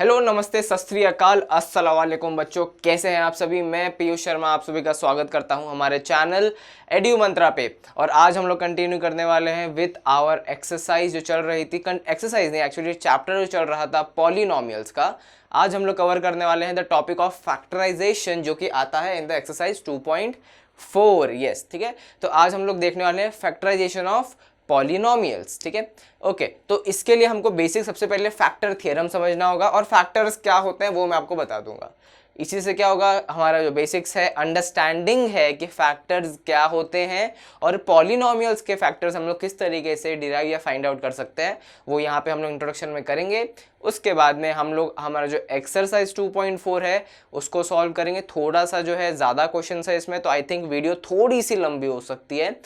Hello, नमस्ते, सत श्री अकाल, अस्सलाम वालेकुम बच्चों। कैसे हैं आप सभी। मैं पीयूष शर्मा आप सभी का स्वागत करता हूं हमारे चैनल एड्यू मंत्रा पे। और आज हम लोग कंटिन्यू करने वाले हैं विथ आवर एक्सरसाइज जो चल रही थी। एक्सरसाइज नहीं, एक्चुअली चैप्टर जो चल रहा था पॉलिनोमियल्स का। आज हम लोग कवर करने वाले हैं द टॉपिक ऑफ फैक्टराइजेशन, जो कि आता है इन द एक्सरसाइज 2.4। यस, ठीक है। तो आज हम लोग देखने वाले हैं फैक्टराइजेशन ऑफ पॉलिनोमियल्स, ठीक है। ओके, तो इसके लिए हमको बेसिक सबसे पहले फैक्टर थ्योरम समझना होगा और फैक्टर्स क्या होते हैं वो मैं आपको बता दूंगा। इसी से क्या होगा, हमारा जो बेसिक्स है, अंडरस्टैंडिंग है कि फैक्टर्स क्या होते हैं और पॉलिनोमियल्स के फैक्टर्स हम लोग किस तरीके से डिराइव या फाइंड आउट कर सकते हैं, वो यहाँ पे हम लोग इंट्रोडक्शन में करेंगे। उसके बाद में हम लोग हमारा जो एक्सरसाइज 2.4 है उसको सॉल्व करेंगे। थोड़ा सा जो है ज़्यादा क्वेश्चन है इसमें, तो आई थिंक वीडियो थोड़ी सी लंबी हो सकती है।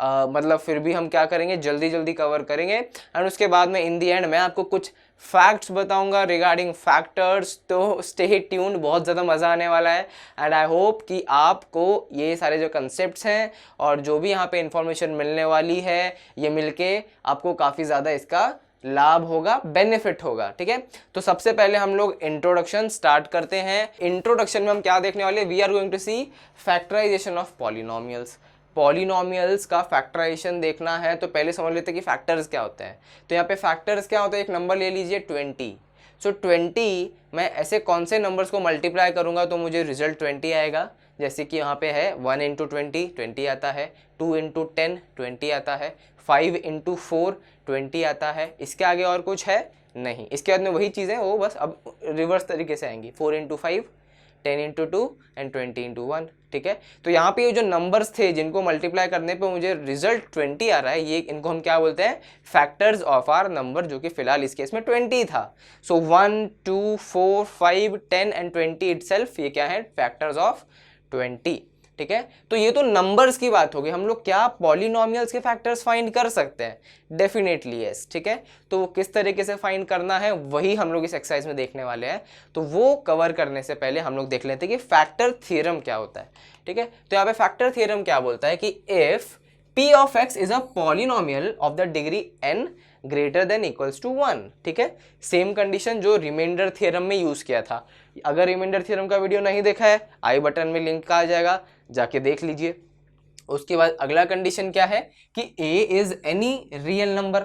मतलब फिर भी हम क्या करेंगे, जल्दी जल्दी कवर करेंगे। एंड उसके बाद में इन दी एंड मैं आपको कुछ फैक्ट्स बताऊंगा रिगार्डिंग फैक्टर्स। तो स्टे ट्यून्ड, बहुत ज़्यादा मज़ा आने वाला है। एंड आई होप कि आपको ये सारे जो कंसेप्ट्स हैं और जो भी यहाँ पे इंफॉर्मेशन मिलने वाली है, ये मिलके आपको काफ़ी ज़्यादा इसका लाभ होगा, बेनिफिट होगा, ठीक है। तो सबसे पहले हम लोग इंट्रोडक्शन स्टार्ट करते हैं। इंट्रोडक्शन में हम क्या देखने वाले, we are going to see factorization of polynomials. Polynomials का फैक्टराइजेशन देखना है तो पहले समझ लेते हैं कि फैक्टर्स क्या होते हैं। तो यहाँ पे फैक्टर्स क्या होते हैं, एक नंबर ले लीजिए 20। सो 20 मैं ऐसे कौन से नंबर्स को मल्टीप्लाई करूँगा तो मुझे रिजल्ट 20 आएगा। जैसे कि यहाँ पे है 1 इंटू 20 आता है, 2 इंटू 10 20 आता है, 5 इंटू 4 20 आता है। इसके आगे और कुछ है नहीं। इसके बाद में वही चीज़ें वो बस अब रिवर्स तरीके से आएंगी, 4 इंटू 5, 10 इंटू 2 एंड 20 इंटू 1, ठीक है। तो यहाँ पे ये जो नंबर्स थे जिनको मल्टीप्लाई करने पे मुझे रिजल्ट 20 आ रहा है, ये इनको हम क्या बोलते हैं, फैक्टर्स ऑफ आर नंबर, जो कि फिलहाल इस केस में 20 था। सो 1, 2, 4, 5, 10 एंड 20 इटसेल्फ, ये क्या है, फैक्टर्स ऑफ 20, ठीक है। तो ये तो नंबर्स की बात होगी। हम लोग क्या पॉलिनोमियल्स के फैक्टर्स फाइंड कर सकते हैं, डेफिनेटली यस, ठीक है। तो वो किस तरीके से फाइंड करना है वही हम लोग इस एक्सरसाइज में देखने वाले हैं। तो वो कवर करने से पहले हम लोग देख लेते हैं कि फैक्टर थ्योरम क्या होता है, ठीक है। तो यहाँ पे फैक्टर थ्योरम क्या बोलता है कि if p of x is a polynomial of the degree n greater than equals to 1, ठीक है। सेम कंडीशन जो रिमाइंडर थ्योरम में यूज किया था। अगर रिमाइंडर थ्योरम का वीडियो नहीं देखा है, आई बटन में लिंक आ जाएगा, जाके देख लीजिए। उसके बाद अगला कंडीशन क्या है कि a is any real number,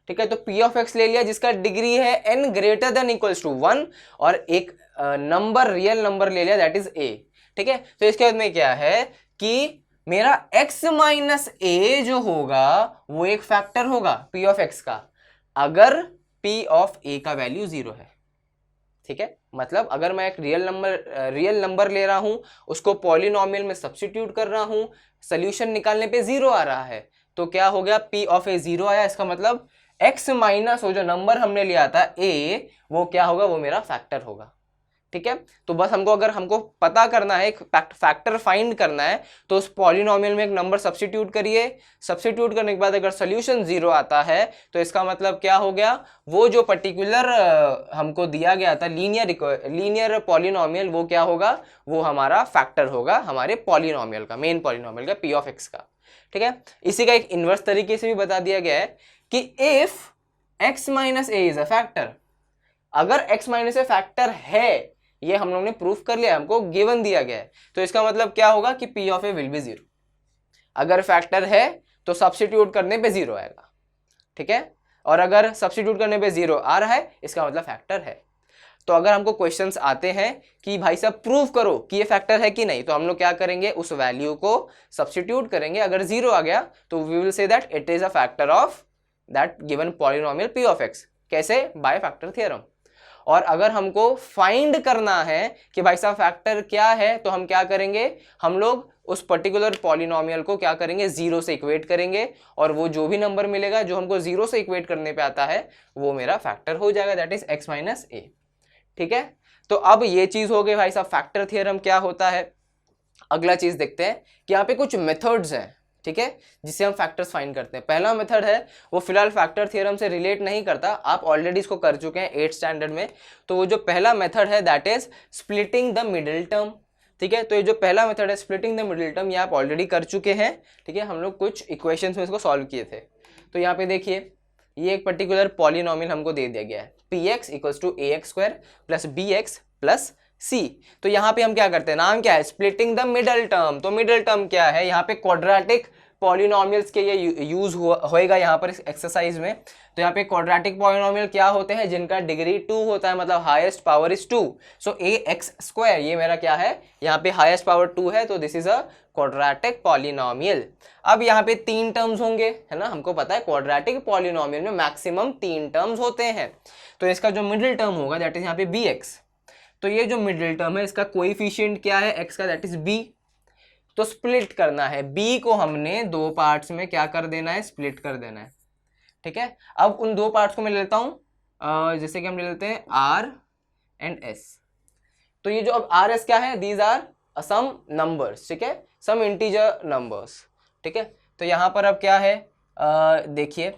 ठीक है। तो p ऑफ x ले लिया जिसका डिग्री है n greater than equals to 1 और एक नंबर, रियल नंबर ले लिया दैट इज a, ठीक है। तो इसके बाद में क्या है कि मेरा x माइनस a जो होगा वो एक फैक्टर होगा p ऑफ x का, अगर p ऑफ a का वैल्यू 0 है, ठीक है। मतलब अगर मैं एक रियल नंबर ले रहा हूं, उसको पॉलिनोमियल में सब्स्टिट्यूट कर रहा हूं, सोल्यूशन निकालने पे 0 आ रहा है, तो क्या हो गया, p ऑफ a 0 आया। इसका मतलब x माइनस वो जो नंबर हमने लिया था a, वो क्या होगा, वो मेरा फैक्टर होगा, ठीक है। तो बस हमको पता करना है, फैक्टर फाइंड करना है, तो उस पॉलिनोमियल में एक नंबर सब्स्टिट्यूट करिए। सब्स्टिट्यूट करने के बाद अगर सोल्यूशन 0 आता है तो इसका मतलब क्या हो गया, वो जो पर्टिकुलर हमको दिया गया था लीनियर पॉलिनोमियल, वो क्या होगा, वो हमारा फैक्टर होगा हमारे पॉलिनोमियल का, मेन पॉलिनोमियल का, p ऑफ x का, ठीक है। इसी का एक इनवर्स तरीके से भी बता दिया गया है कि if x minus a is a factor, अगर x माइनस a फैक्टर है, ये हम लोग ने प्रूफ कर लिया, हमको गिवन दिया गया है, तो इसका मतलब क्या होगा कि p of a will B 0। अगर फैक्टर है तो सब्स्टिट्यूट करने पे 0 आएगा, ठीक है। और अगर सब्स्टिट्यूट करने पे 0 आ रहा है, इसका मतलब फैक्टर है। तो अगर हमको क्वेश्चंस आते हैं कि भाई साहब प्रूव करो कि ये फैक्टर है कि नहीं, तो हम लोग क्या करेंगे, उस वैल्यू को सब्स्टिट्यूट करेंगे। अगर 0 आ गया तो we will say that it is a factor of that given polynomial p of x। कैसे, बाय फैक्टर थ्योरम। और अगर हमको फाइंड करना है कि भाई साहब फैक्टर क्या है, तो हम क्या करेंगे, हम लोग उस पर्टिकुलर पॉलिनोमियल को क्या करेंगे, 0 से इक्वेट करेंगे, और वो जो भी नंबर मिलेगा जो हमको 0 से इक्वेट करने पे आता है, वो मेरा फैक्टर हो जाएगा, that is x minus a, ठीक है। तो अब ये चीज हो गई भाई साहब फैक्टर थ्योरम क्या होता है। अगला चीज देखते हैं कि यहाँ पे कुछ मेथड्स हैं, ठीक है, जिससे हम फैक्टर्स फाइंड करते हैं। पहला मेथड है, वो फिलहाल फैक्टर थ्योरम से रिलेट नहीं करता, आप ऑलरेडी इसको कर चुके हैं 8th स्टैंडर्ड में। तो वो जो पहला मेथड है that is splitting the middle term, ठीक है। तो ये जो पहला मेथड है स्प्लिटिंग द मिडिल टर्म, ये आप ऑलरेडी कर चुके हैं, ठीक है। हम लोग कुछ इक्वेशंस में इसको सॉल्व किए थे। तो यहाँ पे देखिए ये एक पर्टिकुलर पॉलिनोमियल हमको दे दिया गया है, P X equals to A X square plus B X plus C. तो यहाँ पे हम क्या करते हैं, नाम क्या है, स्प्लिटिंग द मिडल टर्म। तो मिडल टर्म क्या है, यहाँ पे क्वाड्रेटिक पॉलिनोमियल्स के ये यूज होएगा यहाँ पर इस एक्सरसाइज में। तो यहाँ पे क्वाड्रेटिक पॉलिनोमियल क्या होते हैं, जिनका डिग्री 2 होता है, मतलब highest power is 2। So A X square ये मेरा क्या है, यहाँ पे हाईएस्ट पावर 2 है, तो this is a quadratic polynomial. अब यहाँ पे 3 टर्म्स होंगे, है ना, हमको पता है क्वाड्रेटिक पॉलिनोमियल में मैक्सिमम 3 टर्म्स होते हैं। तो इसका जो मिडिल टर्म होगा दैट इज यहाँ पे बी एक्स। तो ये जो मिडिल टर्म है इसका कोएफिशिएंट क्या है x का, दैट इज b। तो स्प्लिट करना है b को, हमने 2 पार्ट्स में क्या कर देना है, स्प्लिट कर देना है। ठीक है, अब उन 2 पार्ट्स को मैं ले लेता हूं, जैसे कि हम ले लेते हैं r एंड s। तो ये जो अब r s क्या है, दीज आर सम नंबर्स, ठीक है, सम इंटीजर नंबर्स। ठीक है, तो यहां पर अब क्या है, देखिए,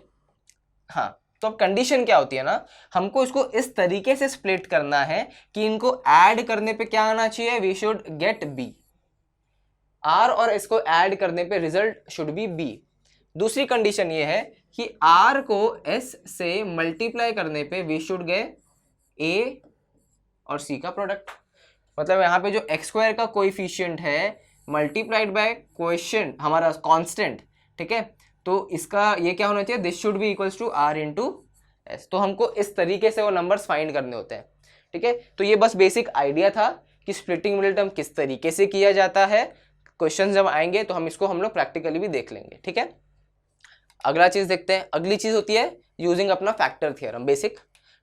हाँ, तो अब कंडीशन क्या होती है ना, हमको इसको इस तरीके से स्प्लिट करना है कि इनको ऐड करने पे क्या आना चाहिए, we should get B. R और इसको ऐड करने पे रिजल्ट शुड बी बी। दूसरी कंडीशन ये है कि आर को एस से मल्टीप्लाई करने पे वी शुड गेट ए और सी का प्रोडक्ट। मतलब यहाँ पे जो एक्स स्क्वायर का कोएफिशिएंट है मल्टीप्लाइड बाय कोएफिशिएंट हमारा कांस्टेंट, ठीक है, तो इसका ये क्या होना चाहिए, this should be equals to R into S. तो हमको इस तरीके से वो नंबर्स फाइंड करने होते हैं। ठीक है, तो ये बस बेसिक आइडिया था कि स्प्लिटिंग मिडिल टर्म किस तरीके से किया जाता है। क्वेश्चन जब आएंगे तो हम लोग प्रैक्टिकली भी देख लेंगे। ठीक है, अगला चीज देखते हैं। अगली चीज होती है यूजिंग अपना फैक्टर थ्योरम, बेसिक।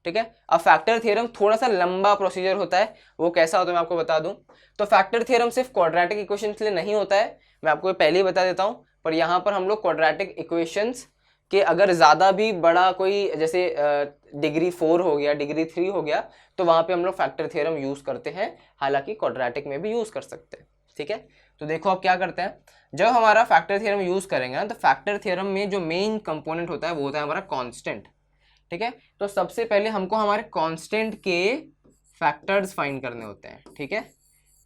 ठीक है, अब फैक्टर थ्योरम थोड़ा सा लंबा प्रोसीजर होता है, वो कैसा होता है मैं आपको बता दूं। तो फैक्टर थ्योरम सिर्फ क्वाड्रेटिक इक्वेशन के लिए नहीं होता है, मैं आपको पहले ही बता देता हूं। पर यहाँ पर हम लोग क्वाड्रेटिक इक्वेशंस के अगर ज़्यादा भी बड़ा कोई, जैसे डिग्री 4 हो गया, डिग्री 3 हो गया, तो वहाँ पे हम लोग फैक्टर थ्योरम यूज़ करते हैं। हालांकि क्वाड्रेटिक में भी यूज़ कर सकते हैं। ठीक है, तो देखो अब क्या करते हैं, जब हमारा फैक्टर थ्योरम यूज़ करेंगे ना, तो फैक्टर थ्योरम में जो मेन कंपोनेंट होता है वो होता है हमारा कॉन्स्टेंट। ठीक है, तो सबसे पहले हमको हमारे कांस्टेंट के फैक्टर्स फाइंड करने होते हैं। ठीक है,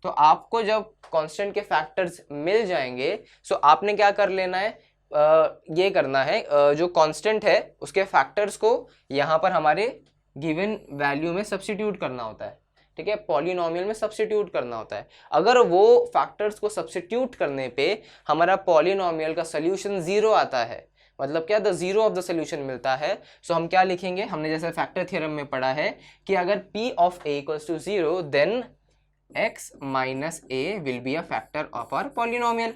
तो आपको जब कांस्टेंट के फैक्टर्स मिल जाएंगे, सो आपने क्या कर लेना है, ये करना है, जो कांस्टेंट है उसके फैक्टर्स को यहाँ पर हमारे गिवन वैल्यू में सब्स्टिट्यूट करना होता है। ठीक है, पॉलिनोमियल में सब्स्टिट्यूट करना होता है। अगर वो फैक्टर्स को सब्स्टिट्यूट करने पे हमारा पॉलिनोमियल का सोल्यूशन 0 आता है, मतलब क्या, the zero of the solution मिलता है, सो हम क्या लिखेंगे, हमने जैसे फैक्टर थ्योरम में पढ़ा है कि अगर p of a equals to 0 then x minus a will be a factor of our polynomial.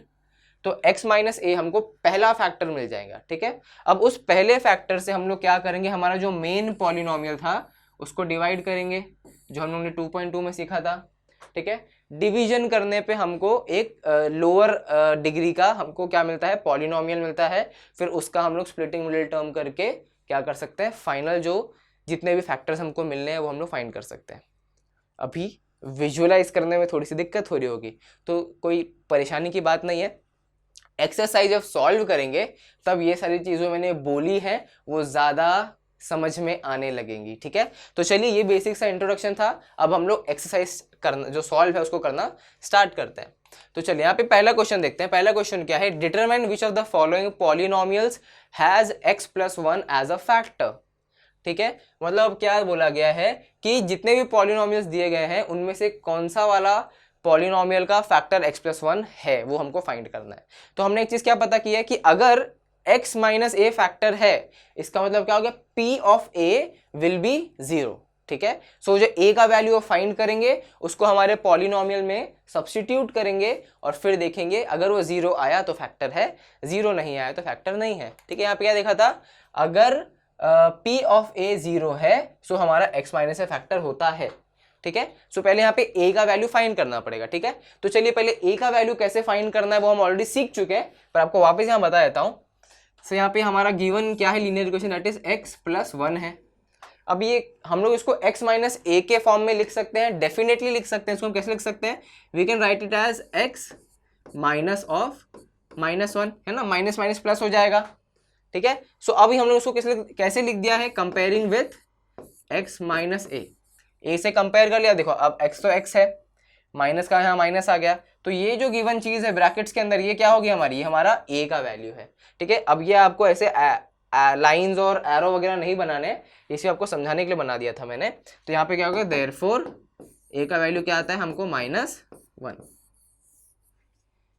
तो x माइनस ए हमको पहला फैक्टर मिल जाएगा। ठीक है, अब उस पहले फैक्टर से हम लोग क्या करेंगे, हमारा जो मेन पॉलिनोमियल था उसको डिवाइड करेंगे, जो हम लोगों ने 2.2 में सीखा था। ठीक है, डिवीजन करने पे हमको एक लोअर डिग्री का हमको क्या मिलता है, पॉलिनोमियल मिलता है। फिर उसका हम लोग स्प्लिटिंग मिडिल टर्म करके क्या कर सकते हैं, फाइनल जो जितने भी फैक्टर्स हमको मिलने हैं वो हम लोग फाइंड कर सकते हैं। अभी विजुअलाइज करने में थोड़ी सी दिक्कत हो रही होगी, तो कोई परेशानी की बात नहीं है। एक्सरसाइज जब सॉल्व करेंगे तब ये सारी चीज़ें मैंने बोली हैं वो ज़्यादा समझ में आने लगेंगी। ठीक है, तो चलिए ये बेसिक सा इंट्रोडक्शन था। अब हम लोग एक्सरसाइज करना, जो सॉल्व है उसको करना स्टार्ट करते हैं। तो चलिए यहाँ पे पहला क्वेश्चन देखते हैं। पहला क्वेश्चन क्या है, determine which of the following polynomials has x+1 as a factor. ठीक है, मतलब क्या बोला गया है कि जितने भी पॉलिनोमियल्स दिए गए हैं उनमें से कौन सा वाला पॉलिनोमियल का फैक्टर x+1 है, वो हमको फाइंड करना है। तो हमने एक चीज क्या पता की है कि अगर x माइनस ए फैक्टर है, इसका मतलब क्या हो गया, p of a will B 0। ठीक है, सो जो a का वैल्यू फाइंड करेंगे उसको हमारे पॉलिनोमियल में सब्स्टिट्यूट करेंगे और फिर देखेंगे अगर वो 0 आया तो फैक्टर है, 0 नहीं आया तो फैक्टर नहीं है। ठीक है, यहाँ पे क्या देखा था, अगर p ऑफ a 0 है सो हमारा x माइनस ए फैक्टर होता है। ठीक है, सो पहले यहाँ पे a का वैल्यू फाइंड करना पड़ेगा। ठीक है, तो चलिए पहले a का वैल्यू कैसे फाइंड करना है वो हम ऑलरेडी सीख चुके हैं, पर आपको वापस यहाँ बता देता हूँ। सो यहाँ पे हमारा गिवन क्या है, linear equation that is x+1 है। अब ये हम लोग इसको x माइनस ए के फॉर्म में लिख सकते हैं, डेफिनेटली लिख सकते हैं। इसको हम कैसे लिख सकते हैं, we can write it as x minus of -1, है ना, माइनस माइनस प्लस हो जाएगा। ठीक है, सो अभी हम लोग इसको कैसे लिख दिया है, कंपेयरिंग विथ x माइनस ए से कंपेयर कर लिया। देखो अब x तो x है, माइनस का यहाँ माइनस आ गया, तो ये जो गिवन चीज है ब्रैकेट्स के अंदर ये क्या होगी हमारी, ये हमारा a का वैल्यू है। ठीक है, अब ये आपको ऐसे लाइंस और एरो वगैरह नहीं बनाने, इसे आपको समझाने के लिए बना दिया था मैंने। तो यहाँ पे क्या होगा, देयरफॉर a का वैल्यू क्या आता है हमको -1।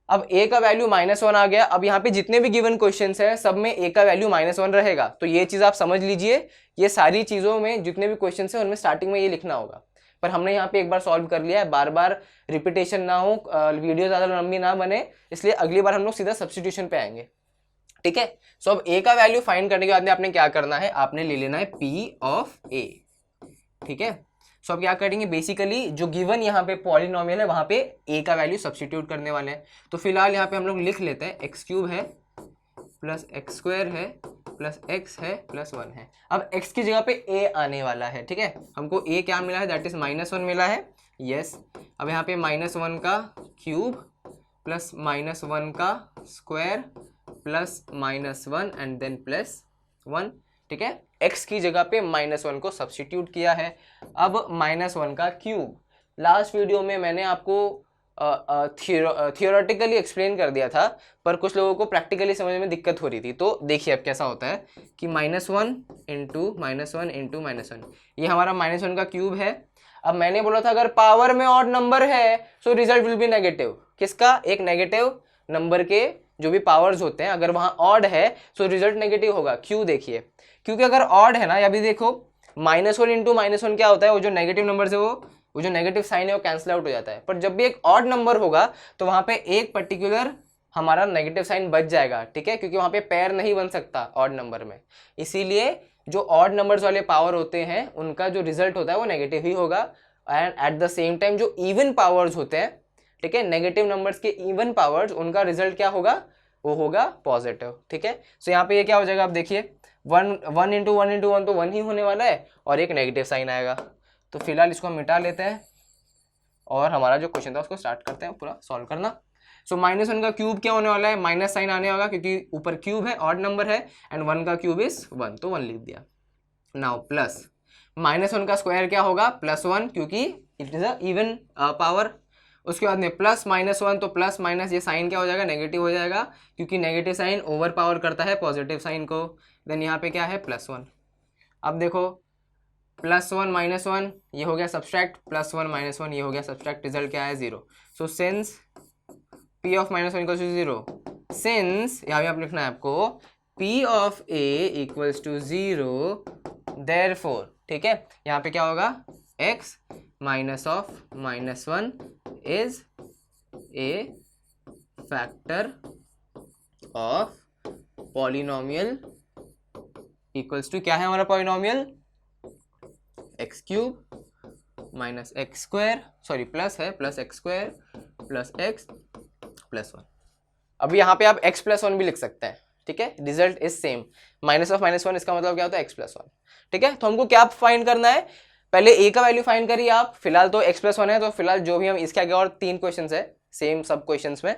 अब a का वैल्यू -1 आ गया। अब यहाँ पे जितने भी गिवन क्वेश्चंस हैं सब में a का वैल्यू -1 रहेगा। तो ये चीज आप समझ लीजिए, ये सारी चीजों में जितने भी क्वेश्चंस हैं उनमें स्टार्टिंग में ये लिखना होगा। पर हमने यहाँ पे एक बार सॉल्व कर लिया है, बार बार रिपीटेशन ना हो, वीडियो ज्यादा लंबी ना बने, इसलिए अगली बार हम लोग सीधा सब्स्टिट्यूशन पे आएंगे। ठीक है। सो अब a का वैल्यू फाइंड करने के बाद में आपने क्या करना है, आपने ले लेना है p ऑफ a। ठीक है। सो अब क्या करेंगे, बेसिकली जो गिवन यहाँ पे पॉलिनोमियल है वहां पे a का वैल्यू सब्स्टिट्यूट करने वाले हैं। तो फिलहाल यहाँ पे हम लोग लिख लेते हैं x³ है प्लस x² है प्लस x है प्लस 1 है। अब x की जगह पे a आने वाला है। ठीक है, हमको a क्या मिला है, दैट इज -1 मिला है। यस। अब यहाँ पे -1 का क्यूब प्लस -1 का square plus -1 and then plus 1। ठीक है, x की जगह पे -1 को सब्स्टिट्यूट किया है। अब -1 का क्यूब, लास्ट वीडियो में मैंने आपको थियोरेटिकली एक्सप्लेन कर दिया था, पर कुछ लोगों को प्रैक्टिकली समझने में दिक्कत हो रही थी। तो देखिए अब कैसा होता है कि -1 इंटू -1, ये हमारा -1 का क्यूब है। अब मैंने बोला था अगर पावर में ऑड नंबर है so result will be negative. किसका, एक नेगेटिव नंबर के जो भी पावर्स होते हैं, अगर वहां ऑड है सो रिजल्ट नेगेटिव होगा। क्यों, देखिए, क्योंकि अगर ऑड है ना, या भी देखो -1 इंटू -1 क्या होता है, वो जो नेगेटिव नंबर से वो जो नेगेटिव साइन है वो कैंसिल आउट हो जाता है। पर जब भी एक ऑड नंबर होगा तो वहां पे एक पर्टिकुलर हमारा नेगेटिव साइन बच जाएगा। ठीक है, क्योंकि वहां पे पेयर नहीं बन सकता ऑड नंबर में, इसीलिए जो ऑड नंबर्स वाले पावर होते हैं उनका जो रिजल्ट होता है वो नेगेटिव ही होगा। And at the same time जो इवन पावर्स होते हैं, ठीक है, नेगेटिव नंबर्स के इवन पावर्स, उनका रिजल्ट क्या होगा, वो होगा पॉजिटिव। ठीक है, सो यहाँ पे ये क्या हो जाएगा, आप देखिए 1 इंटू 1 तो 1 ही होने वाला है और एक नेगेटिव साइन आएगा। तो फिलहाल इसको हम मिटा लेते हैं और हमारा जो क्वेश्चन था उसको स्टार्ट करते हैं पूरा सॉल्व करना। सो -1 का क्यूब क्या होने वाला है, माइनस साइन आने वाला, क्योंकि ऊपर क्यूब है, ऑड नंबर है, एंड 1 का क्यूब इज 1, तो 1 लिख दिया। नाउ प्लस -1 का स्क्वायर क्या होगा, +1, क्योंकि it is a even power. उसके बाद में प्लस -1, तो प्लस माइनस ये साइन क्या हो जाएगा, नेगेटिव हो जाएगा, क्योंकि नेगेटिव साइन ओवर पावर करता है पॉजिटिव साइन को। देन यहाँ पे क्या है, +1। अब देखो +1 -1 ये हो गया सब्सट्रैक्ट, +1 -1 ये हो गया सब्सट्रैक्ट, रिजल्ट क्या है 0। So since p of -1 equals to 0, since यहाँ पे आप लिखना है आपको p of a equals to 0, therefore, ठीक है, यहाँ पे क्या होगा, x minus of -1 is a factor of polynomial equals to, क्या है हमारा polynomial, x³ minus x², sorry plus है, plus x² plus x plus 1। अब यहाँ पे आप x प्लस 1 भी लिख सकते हैं। ठीक है, result is same, minus of -1 इसका मतलब क्या होता है, x प्लस 1। ठीक है, तो हमको क्या फाइंड करना है, पहले a का वैल्यू फाइंड करिए आप। फिलहाल तो x प्लस 1 है, तो फिलहाल जो भी हम इसके आगे और 3 क्वेश्चन है सेम सब क्वेश्चन में,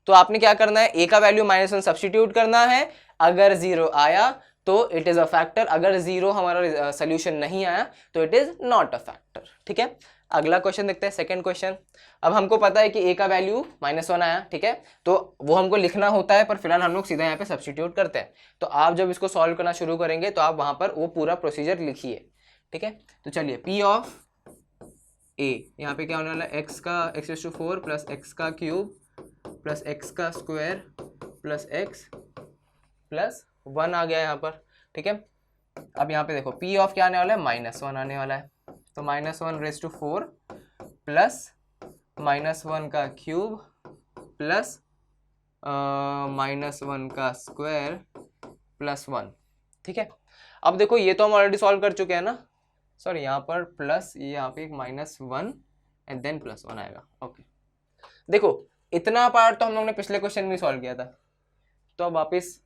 तो आपने क्या करना है, a का वैल्यू -1 सब्स्टिट्यूट करना है। अगर 0 आया तो इट इज अ फैक्टर, अगर 0 हमारा सोल्यूशन नहीं आया तो it is not a factor. ठीक है, अगला क्वेश्चन देखते हैं, सेकंड क्वेश्चन। अब हमको पता है कि a का वैल्यू -1 आया, ठीक है, तो वो हमको लिखना होता है, पर फिलहाल हम लोग सीधा यहाँ पे सब्स्टिट्यूट करते हैं। तो आप जब इसको सॉल्व करना शुरू करेंगे तो आप वहां पर वो पूरा प्रोसीजर लिखिए। ठीक है, तो चलिए p ऑफ a, यहाँ पे क्या होने वाला है, x⁴ प्लस x का क्यूब प्लस x का स्क्वायर प्लस x प्लस 1 आ गया यहाँ पर। ठीक है, अब यहाँ पे देखो p ऑफ क्या आने वाला है, -1 आने वाला है, तो -1⁴ प्लस -1 का क्यूब प्लस -1 का स्क्वायर प्लस 1। ठीक है, अब देखो ये तो हम ऑलरेडी सॉल्व कर चुके हैं ना, सॉरी यहाँ पर प्लस, ये यहाँ पे एक -1 एंड देन +1 आएगा। ओके, देखो इतना पार्ट तो हम लोग ने पिछले क्वेश्चन में सॉल्व किया था, तो अब वापस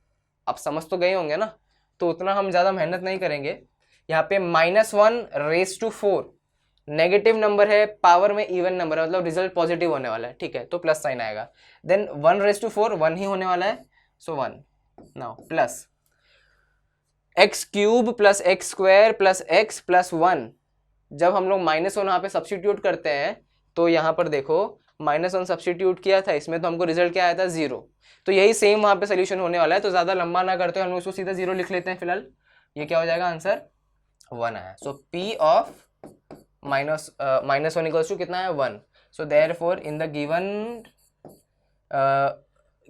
आप समझ तो गए होंगे ना, तो उतना हम ज़्यादा मेहनत नहीं करेंगे। यहाँ पे -1⁴ नेगेटिव नंबर है, पावर में इवन नंबर है, मतलब रिजल्ट पॉजिटिव होने वाला है। ठीक है, तो प्लस साइन आएगा। देन 1⁴ 1 ही होने वाला है, सो 1। Now plus x³ plus x² plus x plus 1, जब हम लोग -1 यहाँ पे सब्स्टिट्यूट करते हैं तो यहाँ पर देखो -1 सब्स्टिट्यूट किया था, इसमें तो हमको रिजल्ट क्या आया था 0। तो यही सेम वहाँ पे सोल्यूशन होने वाला है। तो ज़्यादा लंबा ना करते हुए हम उसको सीधा 0 लिख लेते हैं फिलहाल। ये क्या हो जाएगा, आंसर 1 आया। So P of -1 equals to कितना है 1। So therefore in the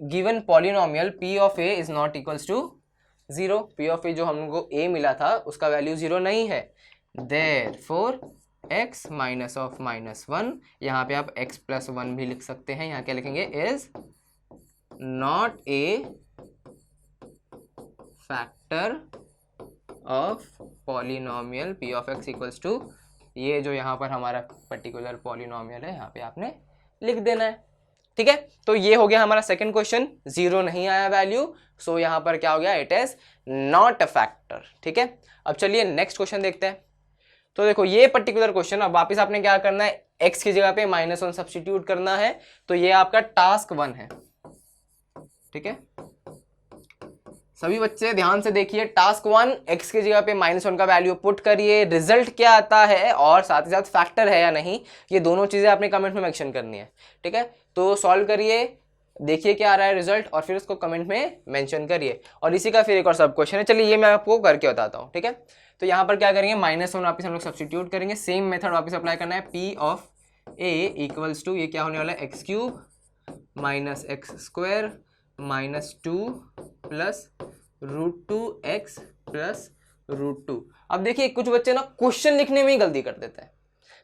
given polynomial P of A is not equals to 0। P of A जो हमको A मिला था उसका वैल्यू 0 नहीं है। देयरफॉर x माइनस ऑफ -1, यहाँ पे आप x प्लस 1 भी लिख सकते हैं। यहाँ क्या लिखेंगे, is not a factor of polynomial P of x equals to, ये जो यहाँ पर हमारा पर्टिकुलर पॉलिनोमियल है यहाँ पे आपने लिख देना है। ठीक है, तो ये हो गया हमारा सेकंड क्वेश्चन, 0 नहीं आया वैल्यू। सो यहाँ पर क्या हो गया, it is not a factor. ठीक है, अब चलिए नेक्स्ट क्वेश्चन देखते हैं। तो देखो ये पर्टिकुलर क्वेश्चन, अब वापस आपने क्या करना है, x की जगह पे -1 सब्स्टिट्यूट करना है। तो ये आपका टास्क 1 है। ठीक है, सभी बच्चे ध्यान से देखिए, टास्क 1 x की जगह पे -1 का वैल्यू पुट करिए, रिजल्ट क्या आता है और साथ ही साथ फैक्टर है या नहीं, ये दोनों चीजें आपने कमेंट में मेंशन करनी है। ठीक है, तो सॉल्व करिए, देखिए क्या आ रहा है रिजल्ट और फिर उसको कमेंट में मेंशन करिए। और इसी का फिर एक और सब क्वेश्चन है, चलिए ये मैं आपको करके बताता हूँ। ठीक है, तो यहाँ पर क्या करेंगे, -1 वापस हम लोग सब्स्टिट्यूट करेंगे, सेम मेथड वापस अप्लाई करना है। P of A equals to, ये क्या होने वाला है, x³ minus x² minus 2 plus √2x plus √2। अब देखिए कुछ बच्चे ना क्वेश्चन लिखने में ही गलती कर देते हैं।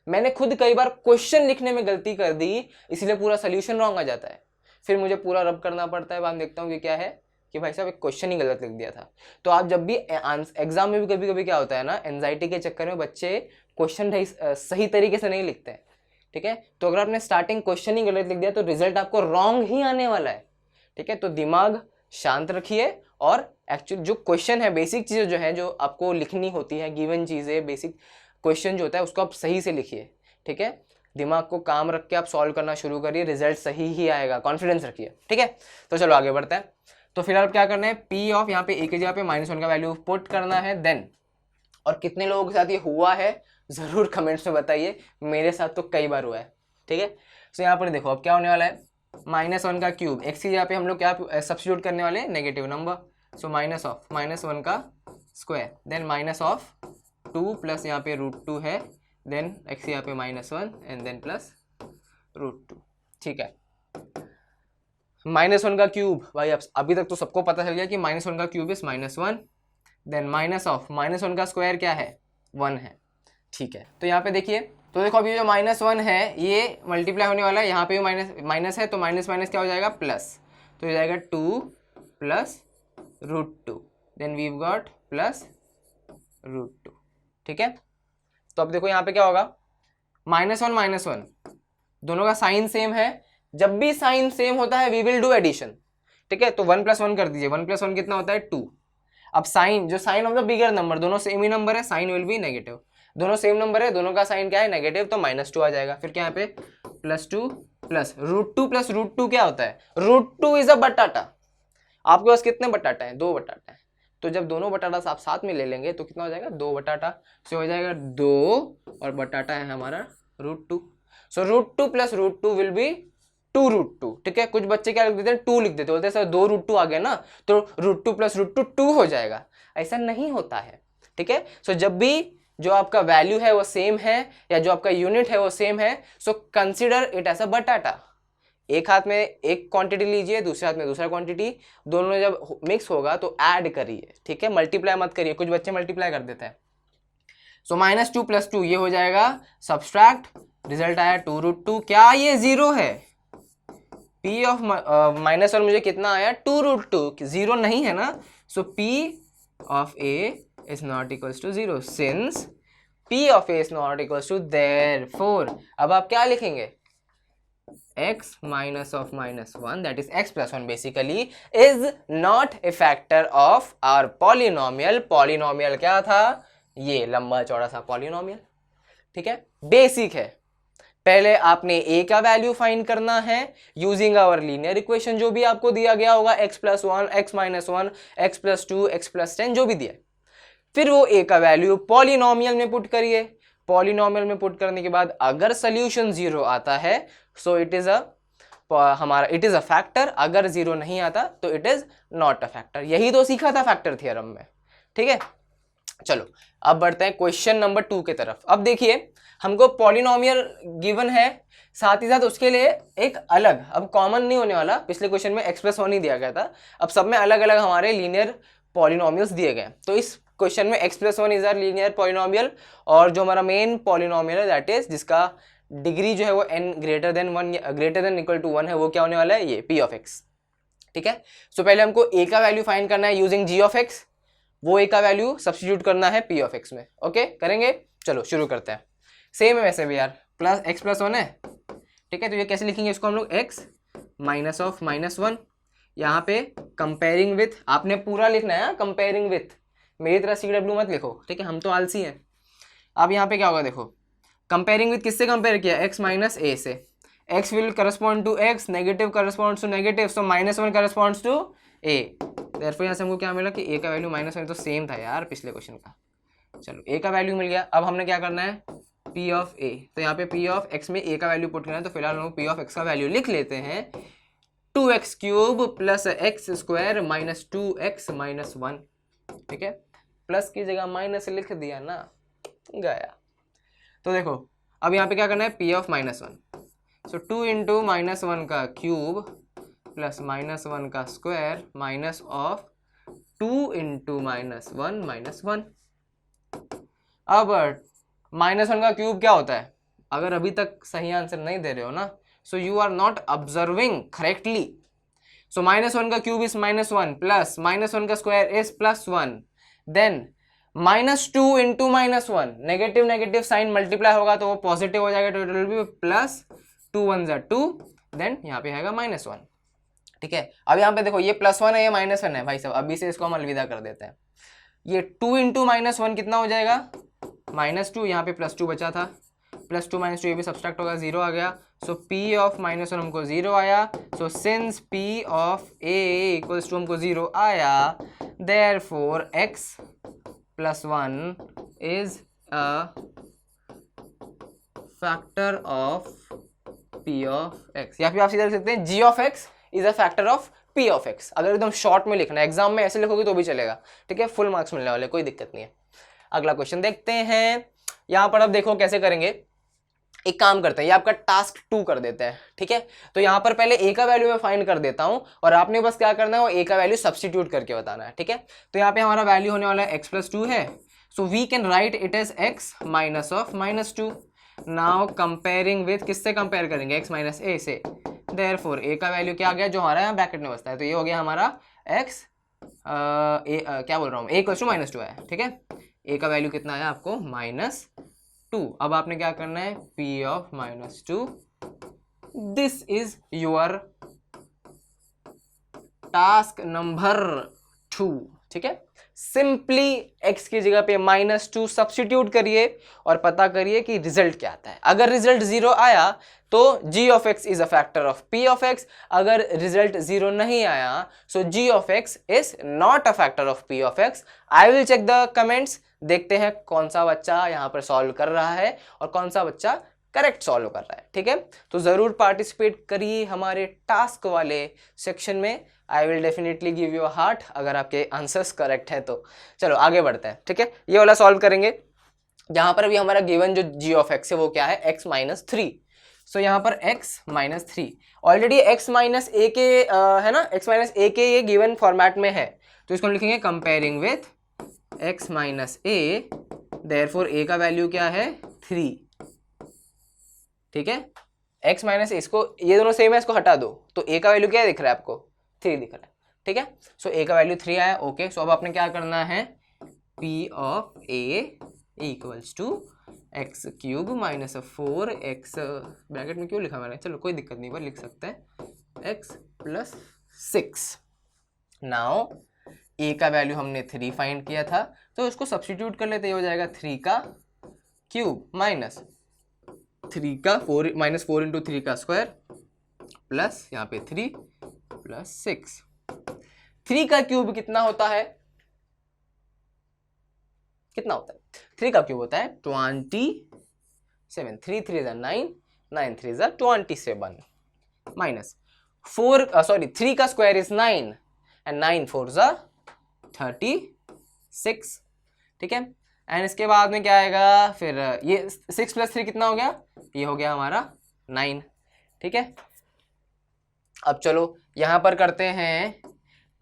मैंने खुद कई बार क्वेश्चन लिखने में गलती कर दी, इसलिए पूरा सोल्यूशन रॉन्ग आ जाता है। फिर मुझे पूरा रब करना पड़ता है, बाद देखता हूँ कि क्या है कि भाई साहब एक क्वेश्चन ही गलत लिख दिया था। तो आप जब भी एग्जाम में भी कभी कभी क्या होता है ना, एंजाइटी के चक्कर में बच्चे क्वेश्चन सही तरीके से नहीं लिखते हैं। ठीक है, तो अगर आपने स्टार्टिंग क्वेश्चन ही गलत लिख दिया तो रिजल्ट आपको रॉन्ग ही आने वाला है। ठीक है, तो दिमाग शांत रखिए और एक्चुअली जो क्वेश्चन है, बेसिक चीज़ें जो है जो आपको लिखनी होती है, गिवन चीज़ें, बेसिक क्वेश्चन जो होता है उसको आप सही से लिखिए। ठीक है, दिमाग को काम रख के आप सॉल्व करना शुरू करिए, रिजल्ट सही ही आएगा, कॉन्फिडेंस रखिए। ठीक है, तो चलो आगे बढ़ते हैं। तो फिलहाल क्या करना है, P ऑफ यहाँ पे A की जगह पे -1 का वैल्यू पुट करना है। देन, और कितने लोगों के साथ ये हुआ है ज़रूर कमेंट्स में बताइए, मेरे साथ तो कई बार हुआ है। ठीक है, तो यहाँ पर देखो अब क्या होने वाला है, -1 का क्यूब, x की जगह पे हम लोग क्या सब्स्टिट्यूट करने वाले हैं, negative number. So minus of -1 का square, then minus of 2 plus यहाँ पे √2 है, देन x यहाँ पे -1 एंड देन प्लस √2। ठीक है, -1 का क्यूब, भाई अभी तक तो सबको पता चल गया कि -1 का cube is -1, then minus of -1 का स्क्वायर क्या है, 1 है। ठीक है, तो यहाँ पे देखिए, तो देखो अभी जो -1 है ये मल्टीप्लाई होने वाला है, यहाँ पे भी माइनस है, तो माइनस माइनस क्या हो जाएगा, प्लस, तो हो जाएगा 2 plus √2, then we got plus √2। ठीक है, तो अब देखो यहाँ पे क्या होगा, -1 दोनों का साइन सेम है। जब भी साइन सेम होता है वी विल डू एडिशन। ठीक है, तो 1 + 1 कर दीजिए, 1 + 1 कितना होता है 2। अब साइन, जो sign of the bigger number, दोनों सेम ही नंबर है, साइन विल बी नेगेटिव, दोनों सेम नंबर है, दोनों का साइन क्या है, नेगेटिव, तो -2 आ जाएगा। फिर क्या यहाँ पे +2 प्लस √2 प्लस √2 क्या होता है, √2 इज अ बटाटा। आपके पास कितने बटाटा है, 2 बटाटा है, तो जब दोनों बटाटा आप साथ में ले लेंगे तो कितना हो जाएगा, 2 बटाटा, से हो जाएगा 2 और बटाटा है हमारा √2। सो √2 प्लस √2 विल बी 2√2। ठीक है, कुछ बच्चे क्या लिख देते हैं, 2 लिख देते, बोलते हैं सर 2 √2 आ गया ना, तो √2 प्लस √2 2 हो जाएगा। ऐसा नहीं होता है। ठीक है, सो जब भी जो आपका वैल्यू है वो सेम है या जो आपका यूनिट है वो सेम है, so consider it as a बटाटा। एक हाथ में एक क्वांटिटी लीजिए, दूसरे हाथ में दूसरा क्वांटिटी, दोनों जब मिक्स होगा तो ऐड करिए। ठीक है, मल्टीप्लाई मत करिए, कुछ बच्चे मल्टीप्लाई कर देते हैं। सो -2 + 2 ये हो जाएगा सब्सट्रैक्ट, रिजल्ट आया 2√2। क्या ये 0 है, P ऑफ -1 मुझे कितना आया, 2√2, 0 नहीं है ना। सो P of A is not equals to 0 since P of A is not equals to, therefore अब आप क्या लिखेंगे, x minus of -1 that is x + 1 basically is not a factor of our polynomial। polynomial क्या था, ये लंबा चौड़ा सा polynomial। ठीक है, बेसिक है। पहले आपने a का वैल्यू फाइंड करना है यूजिंग आवर लीनियर इक्वेशन, जो भी आपको दिया गया होगा, x + 1, x - 1, x + 2, x + 10 जो भी दिया, फिर वो a का वैल्यू पॉलिनोमियल में पुट करिए, पॉलिनोमियल में पुट करने के बाद अगर सोल्यूशन 0 आता है so it is a factor, अगर 0 नहीं आता तो it is not a factor. यही तो सीखा था फैक्टर थ्योरम में, ठीक है। चलो अब बढ़ते हैं क्वेश्चन नंबर 2 की तरफ। अब देखिए हमको पॉलिनोमियल गिवन है, साथ ही साथ उसके लिए एक अलग, अब कॉमन नहीं होने वाला, पिछले क्वेश्चन में एक्सप्रेस वन ही दिया गया था, अब सब में अलग अलग हमारे लीनियर पॉलिनोमियल्स दिए गए। तो इस क्वेश्चन में express one is are linear polynomial, और जो हमारा मेन पॉलिनोमियल है दैट इज जिसका डिग्री जो है वो n greater than equal to 1 है, वो क्या होने वाला है, ये p ऑफ x, ठीक है। सो पहले हमको a का वैल्यू फाइंड करना है यूजिंग g ऑफ x, वो a का वैल्यू सब्स्टिट्यूट करना है p ऑफ x में। ओके करेंगे, चलो शुरू करते हैं। सेम है वैसे भी यार, प्लस x प्लस 1 है, ठीक है। तो ये कैसे लिखेंगे इसको हम लोग, x माइनस ऑफ माइनस 1, यहाँ पे कंपेयरिंग विथ, आपने पूरा लिखना है कंपेयरिंग विथ, मेरी तरह CW मत लिखो, ठीक है, हम तो आलसी हैं। अब यहाँ पे क्या होगा देखो, कंपेयरिंग विथ किससे कंपेयर किया, x माइनस a से, x will correspond to x, negative corresponds to negative, so -1 corresponds to a, therefore यहाँ से हमको क्या मिला कि a का वैल्यू -1, तो सेम था यार पिछले क्वेश्चन का। चलो a का वैल्यू मिल गया, अब हमने क्या करना है, p ऑफ a, तो यहाँ पे p ऑफ x में a का वैल्यू पुट करना है, तो फिलहाल हम p ऑफ x का वैल्यू लिख लेते हैं 2x cube plus x square minus 2x minus 1, ठीक है। प्लस की जगह माइनस लिख दिया ना, गया। तो देखो अब यहाँ पे क्या करना है, p ऑफ -1, सो 2 इंटू -1 का क्यूब प्लस -1 का square minus of 2 into -1 minus 1। अब -1 का क्यूब क्या होता है, अगर अभी तक सही आंसर नहीं दे रहे हो ना, so you are not observing correctly. So -1 का क्यूब इज -1 प्लस -1 का square is +1, then -2 into -1, negative negative sign multiply होगा तो वो पॉजिटिव हो जाएगा, तो इट विल बी +2 1 = 2, देन यहाँ पे आएगा -1, ठीक है। अब यहाँ पे देखो ये +1 है, ये -1 है भाई साहब, अभी से इसको हम अलविदा कर देते हैं। ये 2 इंटू -1 कितना हो जाएगा, -2, यहाँ पे +2 बचा था, +2 -2 ये भी सब्सट्रैक्ट होगा, 0 आ गया, सो p ऑफ -1 हमको 0 आया, so since p of a equals to हमको 0 आया, therefore x plus 1 is a factor of p of x, या फिर आप सीधा लिख सकते हैं g of x is a factor of p of x। अगर एकदम शॉर्ट में लिखना है, एग्जाम में ऐसे लिखोगे तो भी चलेगा, ठीक है, फुल मार्क्स मिलने वाले, कोई दिक्कत नहीं है। अगला क्वेश्चन देखते हैं, यहाँ पर अब देखो कैसे करेंगे, एक काम करते हैं, ये आपका टास्क 2 कर देते हैं, ठीक है। तो यहाँ पर पहले a का वैल्यू मैं फाइंड कर देता हूँ, और आपने बस क्या करना है, वो a का वैल्यू सब्स्टिट्यूट करके बताना है, ठीक है। तो यहाँ पे हमारा वैल्यू होने वाला है x प्लस 2 है, so we can write it as x minus of -2। Now comparing with, किससे कंपेयर करेंगे, x माइनस a से, देयरफॉर a का वैल्यू क्या आ गया, जो हमारा यहाँ ब्रैकेट में बसता है, तो ये हो गया हमारा x क्या बोल रहा हूँ, a इक्वल्स टू -2 है, ठीक है। a का वैल्यू कितना आया आपको, -2। अब आपने क्या करना है, p of -2, this is your task number 2, ठीक है। सिंपली x की जगह पे -2 सब्स्टिट्यूट करिए और पता करिए कि रिजल्ट क्या आता है। अगर रिजल्ट 0 आया तो g of x is a factor of p of x, अगर रिजल्ट 0 नहीं आया so g of x is not a factor of p of x। I will check the comments, देखते हैं कौन सा बच्चा यहाँ पर सॉल्व कर रहा है और कौन सा बच्चा करेक्ट सॉल्व कर रहा है, ठीक है। तो जरूर पार्टिसिपेट करिए हमारे टास्क वाले सेक्शन में, I will definitely give you a heart अगर आपके आंसर्स करेक्ट हैं तो। चलो आगे बढ़ते हैं, ठीक है, ये वाला सॉल्व करेंगे। यहाँ पर अभी हमारा गिवन जो g ऑफ x है वो क्या है, x माइनस 3। सो यहाँ पर x minus 3 already x minus a के है ना, x माइनस a के ये गिवन फॉर्मेट में है, तो इसको हम लिखेंगे comparing with x minus a, therefore a का वैल्यू क्या है, 3, ठीक है। x माइनस a, इसको ये दोनों सेम है, इसको हटा दो, तो a का वैल्यू क्या दिख रहा है आपको, 3 दिख रहा है, ठीक है। सो a का वैल्यू 3 आया, ओके। सो अब आपने क्या करना है, p of a equals to x cube minus 4x, bracket में क्यों लिखा मैंने, चलो कोई दिक्कत नहीं, पर लिख सकते हैं x प्लस 6। नाउ a का वैल्यू हमने 3 फाइंड किया था, तो इसको सब्स्टिट्यूट कर लेते, ये हो जाएगा 3 का क्यूब माइनस 3 का 4 माइनस 4 इंटू 3 का स्क्वायर प्लस यहाँ पे 3 प्लस 6। 3 का क्यूब कितना होता है, कितना होता है, 3 का क्यूब होता है 24 7, 3 3 is 9, 9 3 is 27 माइनस 3 का स्क्वायर इज 9 एंड 9 4 is 36, ठीक है। एंड इसके बाद में क्या आएगा फिर, ये 6 + 3 कितना हो गया, ये हो गया हमारा 9, ठीक है। अब चलो यहां पर करते हैं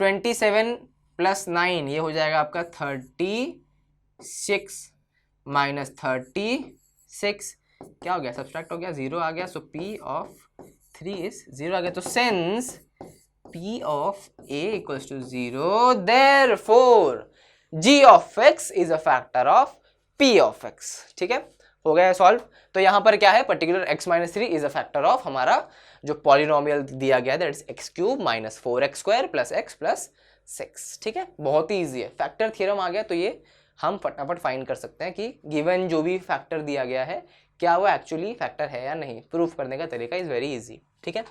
27 + 9, ये हो जाएगा आपका 36 माइनस 36 क्या हो गया, सब्सट्रैक्ट हो गया, 0 आ गया, सो P ऑफ 3 इज 0 आ गया। तो since P of A equals to 0, therefore G of X is a factor of P of X, ठीक है, हो गया सॉल्व। तो यहां पर क्या है, particular x - 3 is a factor of हमारा जो पॉलिनोमियल दिया गया that is x³ - 4x² + x + 6, ठीक है, बहुत ही ईजी है, फैक्टर थ्योरम आ गया तो ये हम फटाफट फाइंड कर सकते हैं कि गिवन जो भी फैक्टर दिया गया है क्या वो एक्चुअली फैक्टर है या नहीं। प्रूफ करने का तरीका इज वेरी इजी, ठीक है,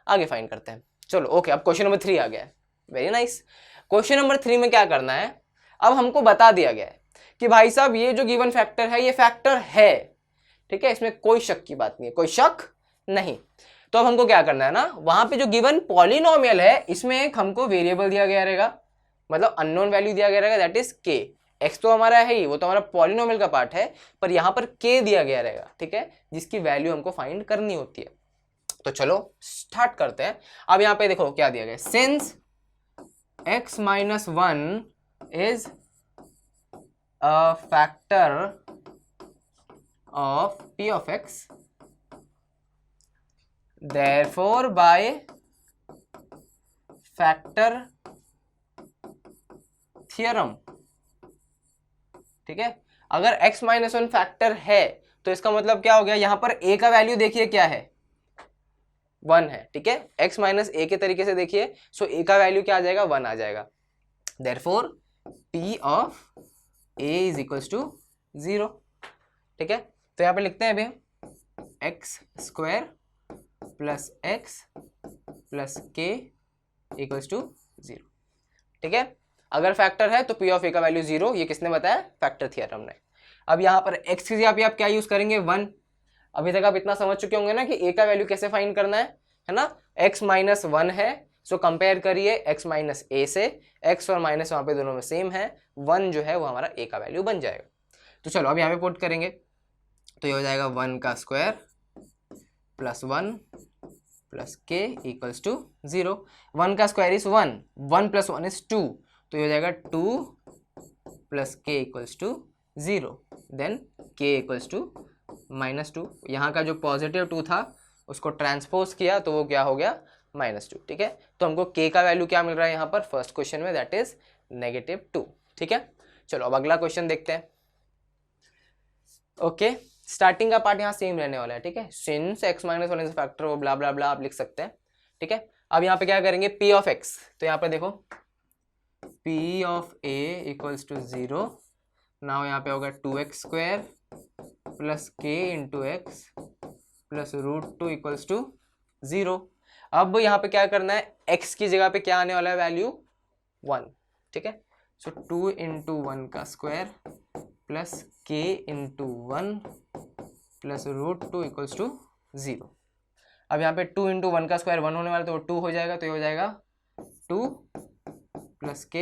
आगे फाइंड करते हैं। चलो ओके, अब क्वेश्चन नंबर 3 आ गया है, वेरी नाइस। क्वेश्चन नंबर 3 में क्या करना है, अब हमको बता दिया गया है कि भाई साहब ये जो गिवन फैक्टर है ये फैक्टर है, ठीक है, इसमें कोई शक की बात नहीं है, कोई शक नहीं। तो अब हमको क्या करना है ना, वहां पे जो गिवन पॉलिनोमियल है इसमें एक हमको वेरिएबल दिया गया रहेगा, मतलब अननोन वैल्यू दिया गया रहेगा दैट इज के। एक्स तो हमारा है ही, वो तो हमारा पॉलिनोमियल का पार्ट है, पर यहां पर के दिया गया रहेगा, ठीक है, जिसकी वैल्यू हमको फाइंड करनी होती है। तो चलो स्टार्ट करते हैं। अब यहां पे देखो क्या दिया गया, since x - 1 is a factor of P of x, therefore by factor theorem, ठीक है, अगर x - 1 फैक्टर है तो इसका मतलब क्या हो गया, यहां पर a का वैल्यू देखिए क्या है, 1 है, ठीक है, x - a के तरीके से देखिए, सो a का वैल्यू क्या आ जाएगा, 1 आ जाएगा, therefore P of a is equals to 0, ठीक है। तो यहां पे लिखते हैं अभी x² + x + k equals to 0, ठीक है। अगर फैक्टर है तो P ऑफ A का वैल्यू 0, ये किसने बताया, फैक्टर थ्योरम ने। अब यहाँ पर x की जगह पे आप क्या यूज करेंगे, 1। अभी तक आप इतना समझ चुके होंगे ना कि A का वैल्यू कैसे फाइंड करना है ना, x - 1 है, सो कंपेयर करिए x - a से, x और माइनस वहां पे दोनों में सेम है, 1 जो है वो हमारा A का वैल्यू बन जाएगा। तो चलो अब यहाँ पे पुट करेंगे, तो ये हो जाएगा 1 का स्क्वायर + 1 + k इक्वल्स टू 0। 1 का स्क्वायर इज 1, 1 + 1 इज 2, तो ये हो जाएगा 2 + k equals to 0, then k equals to -2। यहाँ का जो पॉजिटिव 2 था उसको ट्रांसपोज किया तो वो क्या हो गया, -2, ठीक है। तो हमको k का वैल्यू क्या मिल रहा है यहाँ पर फर्स्ट क्वेश्चन में, दैट इज -2, ठीक है। चलो अब अगला क्वेश्चन देखते हैं। ओके, स्टार्टिंग का पार्ट यहाँ सेम रहने वाला है, ठीक है, सिंस x - 1 इज फैक्टर वो ब्ला ब्ला ब्ला आप लिख सकते हैं, ठीक है। अब यहाँ पे क्या करेंगे, P ऑफ x, तो यहाँ पे देखो P of A equals to 0, now यहाँ पे होगा 2x² + k × x + √2 equals to 0। अब यहाँ पे क्या करना है, x की जगह पे क्या आने वाला है, वैल्यू 1, ठीक है, सो 2 × 1 का स्क्वायर + k × 1 + √2 इक्वल्स टू 0। अब यहाँ पे 2 × 1 का स्क्वायर 1 होने वाला, तो 2 हो जाएगा, तो ये हो जाएगा 2 + k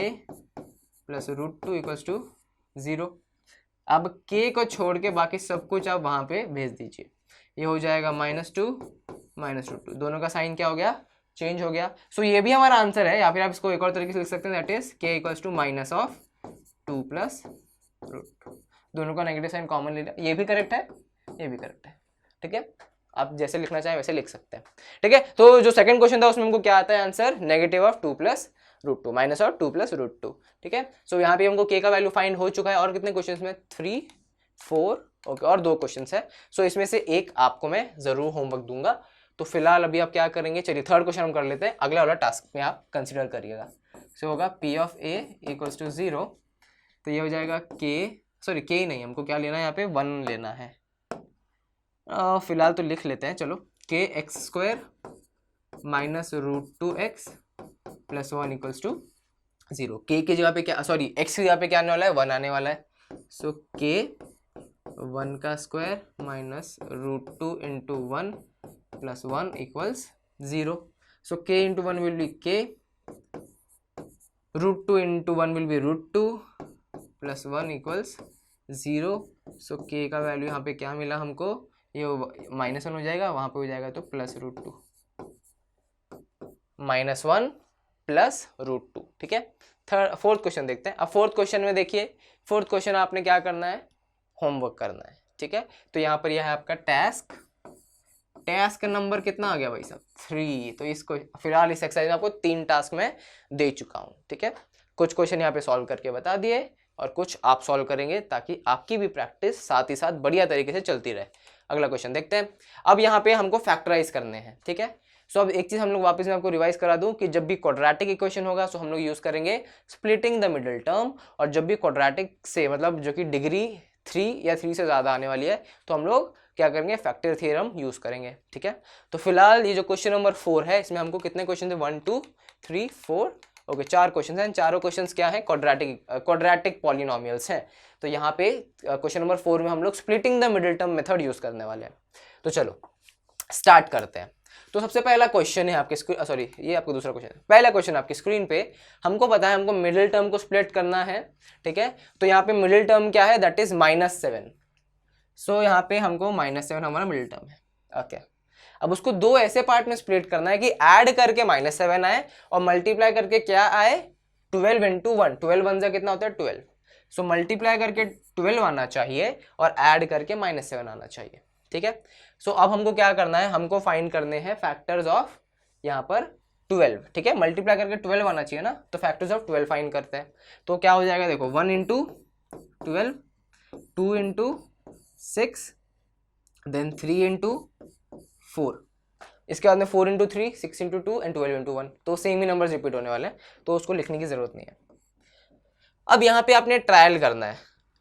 + √2 इक्वल्स टू 0। अब k को छोड़ के बाकी सब कुछ आप वहां पे भेज दीजिए, ये हो जाएगा -2 -√2, दोनों का साइन क्या हो गया, चेंज हो गया। सो ये भी हमारा आंसर है, या फिर आप इसको एक और तरीके से लिख सकते हैं, that is k equals to -2 + √2, दोनों का नेगेटिव साइन कॉमन ले लिया, ये भी करेक्ट है, ये भी करेक्ट है, ठीक है, आप जैसे लिखना चाहें वैसे लिख सकते हैं, ठीक है। तो जो सेकंड क्वेश्चन था उसमें हमको क्या आता है आंसर, -2 + √2, माइनस और 2 + √2, ठीक है। सो यहाँ पे हमको k का वैल्यू फाइंड हो चुका है, और कितने क्वेश्चन में, 3 4, ओके, और 2 क्वेश्चन है। सो इसमें से एक आपको मैं जरूर होमवर्क दूंगा। तो फिलहाल अभी आप क्या करेंगे, चलिए थर्ड क्वेश्चन हम कर लेते हैं, अगला वाला टास्क में आप कंसिडर करिएगा। सो होगा P of A equals to 0, तो ये हो जाएगा k नहीं, हमको क्या लेना है, यहाँ पे 1 लेना है, फिलहाल तो लिख लेते हैं, चलो kx² - √2x + 1 equals to 0। k की जगह पे क्या, सॉरी x की जगह पे क्या आने वाला है, 1 आने वाला है, सो k 1 का square minus √2 into 1 plus 1 equals 0. So k into 1 will be k, √2 into 1 will be √2 plus 1 equals 0. So k का वैल्यू यहाँ पे क्या मिला हमको, ये -1 हो जाएगा, वहाँ पे हो जाएगा तो प्लस √2, -1 प्लस √2. ठीक है. फोर्थ क्वेश्चन देखते हैं. अब फोर्थ क्वेश्चन में देखिए, फोर्थ क्वेश्चन आपने क्या करना है, होमवर्क करना है. ठीक है. तो यहाँ पर यह है आपका टास्क. टास्क का नंबर कितना आ गया भाई साहब, 3. तो इसको फिलहाल इस एक्सरसाइज में आपको 3 टास्क में दे चुका हूँ. ठीक है. कुछ क्वेश्चन यहाँ पे सॉल्व करके बता दिए और कुछ आप सॉल्व करेंगे ताकि आपकी भी प्रैक्टिस साथ ही साथ बढ़िया तरीके से चलती रहे. अगला क्वेश्चन देखते हैं. अब यहाँ पे हमको फैक्टराइज करने हैं. ठीक है. सो अब एक चीज हम लोग वापस में आपको रिवाइज करा दूं कि जब भी क्वाड्रेटिक इक्वेशन होगा तो हम लोग यूज करेंगे स्प्लिटिंग द मिडिल टर्म, और जब भी क्वाड्रेटिक से मतलब जो कि डिग्री 3 या 3 से ज़्यादा आने वाली है तो हम लोग क्या करेंगे, फैक्टर थ्योरम यूज़ करेंगे. ठीक है. तो फिलहाल ये जो क्वेश्चन नंबर 4 है इसमें हमको कितने क्वेश्चन थे, 1 2 3 4, ओके 4 क्वेश्चन हैं. चारों क्वेश्चन क्या है, क्वाड्रेटिक पॉलिनोमियल्स हैं. तो यहाँ पे क्वेश्चन नंबर 4 में हम लोग splitting the middle term method use करने वाले हैं. तो चलो स्टार्ट करते हैं. तो सबसे पहला क्वेश्चन है आपके स्क्रीन, सॉरी ये आपका दूसरा क्वेश्चन है. पहला क्वेश्चन आपकी स्क्रीन पे हमको पता है हमको मिडिल टर्म को स्प्लिट करना है. ठीक है. तो यहाँ पे मिडिल टर्म क्या है, दैट इज -7. सो यहाँ पे हमको -7 हमारा मिडिल टर्म है. ओके. अब उसको दो ऐसे पार्ट में स्प्लिट करना है कि ऐड करके -7 आए और मल्टीप्लाई करके क्या आए, 12 इंटू 1. 12 1 कितना होता है 12. सो मल्टीप्लाई करके 12 आना चाहिए और ऐड करके -7 आना चाहिए. ठीक है. सो अब हमको क्या करना है, हमको फाइंड करने हैं फैक्टर्स ऑफ यहाँ पर 12. ठीक है. मल्टीप्लाई करके 12 आना चाहिए ना, तो फैक्टर्स ऑफ 12 फाइंड करते हैं. तो क्या हो जाएगा, देखो 1 इंटू 12, 2 इंटू 6, देन 3 इंटू 4, इसके बाद में 4 इंटू 3, 6 इंटू 2 एंड 12 इंटू 1. तो सेम ही नंबर्स रिपीट होने वाले हैं, तो उसको लिखने की जरूरत नहीं है. अब यहाँ पे आपने ट्रायल करना है,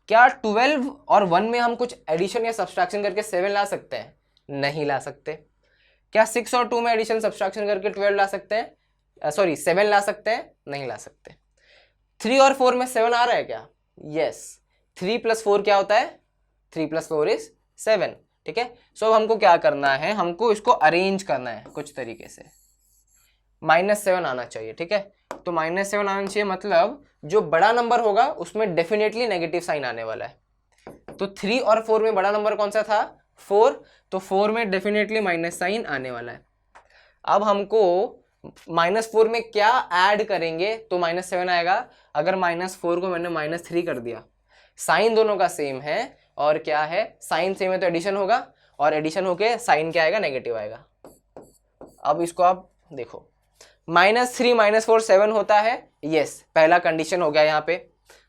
क्या 12 और 1 में हम कुछ एडिशन या सब्सट्रैक्शन करके 7 ला सकते हैं, नहीं ला सकते. क्या 6 और 2 में एडिशन सब्सट्रैक्शन करके 12 ला सकते हैं, सॉरी 7 ला सकते हैं, नहीं ला सकते. 3 और 4 में 7 आ रहा है क्या, यस. 3 + 4 क्या होता है, 3 + 4 इज 7. ठीक है. सो अब हमको क्या करना है, हमको इसको अरेंज करना है कुछ तरीके से. -7 आना चाहिए. ठीक है. तो -7 आना चाहिए, मतलब जो बड़ा नंबर होगा उसमें डेफिनेटली नेगेटिव साइन आने वाला है. तो 3 और 4 में बड़ा नंबर कौन सा था, 4. तो 4 में डेफिनेटली माइनस साइन आने वाला है. अब हमको -4 में क्या ऐड करेंगे तो -7 आएगा. अगर -4 को मैंने -3 कर दिया, साइन दोनों का सेम है और क्या है, साइन सेम है तो एडिशन होगा, और एडिशन होके साइन क्या आएगा, नेगेटिव आएगा. अब इसको आप देखो, -3 -4 7 होता है, यस, पहला कंडीशन हो गया यहाँ पे.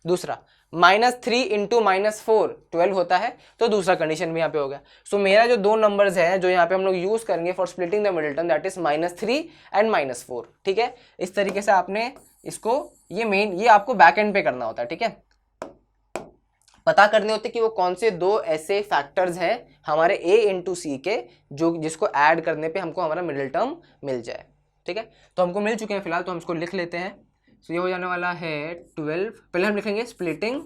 दूसरा -3 इंटू -4 12 होता है, तो दूसरा कंडीशन भी यहाँ पे हो गया. सो मेरा जो दो नंबर्स हैं जो यहाँ पे हम लोग यूज करेंगे for splitting the middle term, that is -3 and -4. ठीक है. इस तरीके से आपने इसको, ये आपको बैक एंड पे करना होता है. ठीक है. पता करने होते कि वो कौन से दो ऐसे फैक्टर्स हैं हमारे a इंटू सी के, जो जिसको ऐड करने पे हमको हमारा मिडिल टर्म मिल जाए. ठीक है. तो हमको मिल चुके हैं फिलहाल, तो हम इसको लिख लेते हैं. सो ये हो जाने वाला है 12. पहले हम लिखेंगे स्प्लिटिंग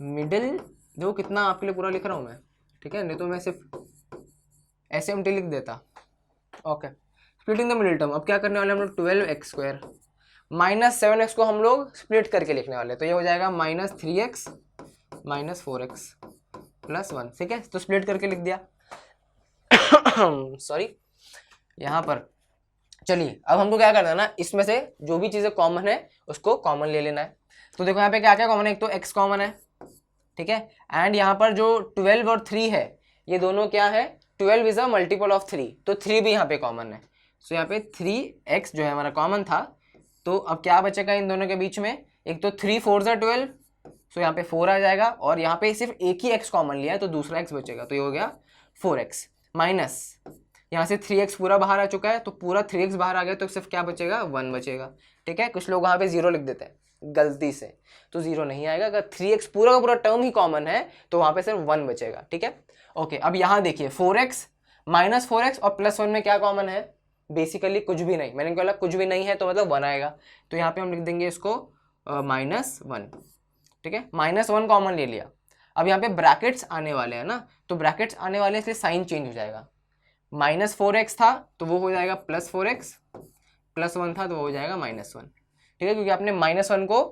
मिडिल. देखो कितना आपके लिए पूरा लिख रहा हूं मैं. ठीक है. नहीं तो मैं सिर्फ ऐसे एम्प्टी लिख देता. Okay. Splitting the middle term. अब क्या करने वाले हम लोग, 12x² -7x को हम लोग स्प्लिट करके लिखने वाले. तो ये हो जाएगा -3x -4x + 1. ठीक है. तो स्प्लिट करके लिख दिया. सॉरी, यहाँ पर चलिए अब हमको क्या करना है ना, इसमें से जो भी चीजें कॉमन है उसको कॉमन ले लेना है. तो देखो यहाँ पे क्या क्या कॉमन है, एक तो x कॉमन है. ठीक है. एंड यहाँ पर जो 12 और 3 है, ये दोनों क्या है, 12 इज अ मल्टीपल ऑफ 3, तो 3 भी यहाँ पे कॉमन है. सो यहाँ पे 3x जो है हमारा कॉमन था. तो अब क्या बचेगा इन दोनों के बीच में, एक तो 3 4 12, सो यहाँ पे 4 आ जाएगा, और यहाँ पे सिर्फ एक ही x कॉमन लिया है तो दूसरा x बचेगा, तो ये हो गया 4x. माइनस यहाँ से 3x पूरा बाहर आ चुका है, तो पूरा 3x बाहर आ गया, तो सिर्फ क्या बचेगा, 1 बचेगा. ठीक है. कुछ लोग वहाँ पे 0 लिख देते हैं गलती से, तो 0 नहीं आएगा. अगर 3x पूरा का पूरा टर्म ही कॉमन है तो वहाँ पे सिर्फ 1 बचेगा. ठीक है. ओके. अब यहाँ देखिए 4x -4x और +1 में क्या कॉमन है, बेसिकली कुछ भी नहीं. मैंने बोला कुछ भी नहीं है तो मतलब 1 आएगा, तो यहाँ पे हम लिख देंगे इसको -1. ठीक है, -1 कॉमन ले लिया। अब यहाँ पे ब्रैकेट्स आने वाले हैं ना, तो ब्रैकेट्स आने वाले इसलिए साइन चेंज हो जाएगा। -4x था तो वो हो जाएगा +4x, +1 था तो वो हो जाएगा -1, ठीक है, क्योंकि आपने -1 को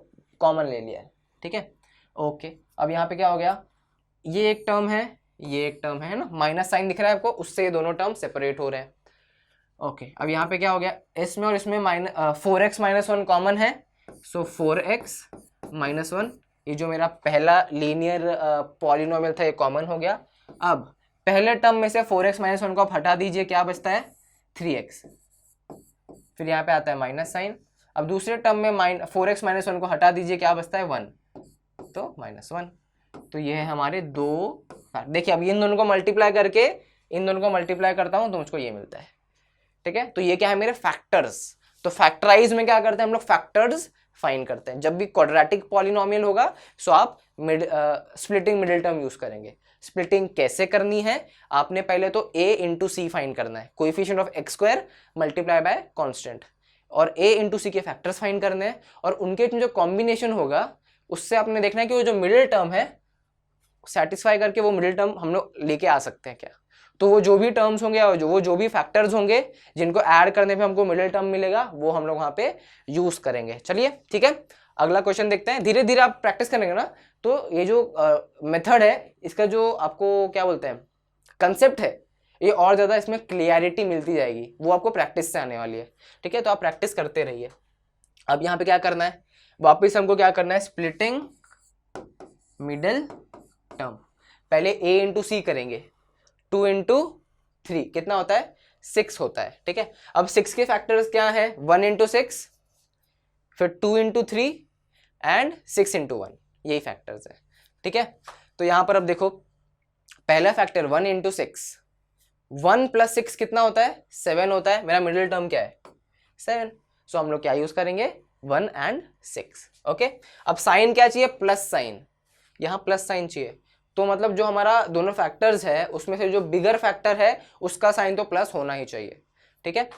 कॉमन ले लिया है, ठीक है। ओके, अब यहाँ पे क्या हो गया, ये एक टर्म है, ये एक टर्म है ना, माइनस साइन दिख रहा है आपको, उससे ये दोनों टर्म सेपरेट हो रहे हैं। ओके, अब यहाँ पे क्या हो गया, इसमें और इसमें 4x -1 कॉमन है, सो 4x -1, ये जो मेरा पहला लीनियर पॉलिनोमियल था ये कॉमन हो गया। अब पहले टर्म में से 4x -1 को आप हटा दीजिए, क्या बचता है 3x, फिर यहाँ पे आता है माइनस साइन। अब दूसरे टर्म में 4x -1 को हटा दीजिए, क्या बचता है 1, तो -1। तो ये है हमारे दो, देखिए अब इन दोनों को मल्टीप्लाई करके इन दोनों को मल्टीप्लाई करता हूँ तो मुझको ये मिलता है, ठीक है। तो ये क्या है मेरे फैक्टर्स। तो फैक्टराइज में क्या करते हैं हम लोग, फैक्टर्स फाइंड करते हैं। जब भी क्वाड्रेटिक पॉलिनोमियल होगा सो आप स्प्लिटिंग मिडिल टर्म यूज करेंगे। स्प्लिटिंग कैसे करनी है, आपने पहले तो a इंटू सी फाइंड करना है, coefficient of x square multiply by constant, और a इंटू सी के फैक्टर्स फाइंड करने हैं, और उनके जो कॉम्बिनेशन होगा उससे आपने देखना है कि वो जो मिडिल टर्म है सेटिस्फाई करके वो मिडिल टर्म हम लोग लेके आ सकते हैं क्या। तो वो जो भी टर्म्स होंगे और वो जो भी फैक्टर्स होंगे जिनको ऐड करने पे हमको मिडिल टर्म मिलेगा वो हम लोग वहाँ पे यूज करेंगे। चलिए ठीक है, अगला क्वेश्चन देखते हैं। धीरे धीरे आप प्रैक्टिस करेंगे ना तो ये जो मेथड है इसका जो आपको क्या बोलते हैं कंसेप्ट है, ये और ज़्यादा इसमें क्लियरिटी मिलती जाएगी, वो आपको प्रैक्टिस से आने वाली है, ठीक है। तो आप प्रैक्टिस करते रहिए। अब यहाँ पे क्या करना है, वापिस हमको क्या करना है, स्प्लिटिंग मिडिल टर्म। पहले a इंटू सी करेंगे, 2 इंटू 3 कितना होता है 6 होता है, ठीक है। अब 6 के फैक्टर्स क्या है, 1 इंटू 6, फिर 2 इंटू 3 एंड 6 इंटू 1, यही फैक्टर्स है, ठीक है। तो यहां पर अब देखो पहला फैक्टर 1 इंटू 6, 1 प्लस 6 कितना होता है 7 होता है, मेरा मिडिल टर्म क्या है 7, सो हम लोग क्या यूज करेंगे 1 एंड 6, ओके। अब साइन क्या चाहिए, प्लस साइन, यहाँ प्लस साइन चाहिए, तो मतलब जो हमारा दोनों फैक्टर्स है उसमें से जो बिगर फैक्टर है उसका साइन तो प्लस होना ही चाहिए, ठीक है।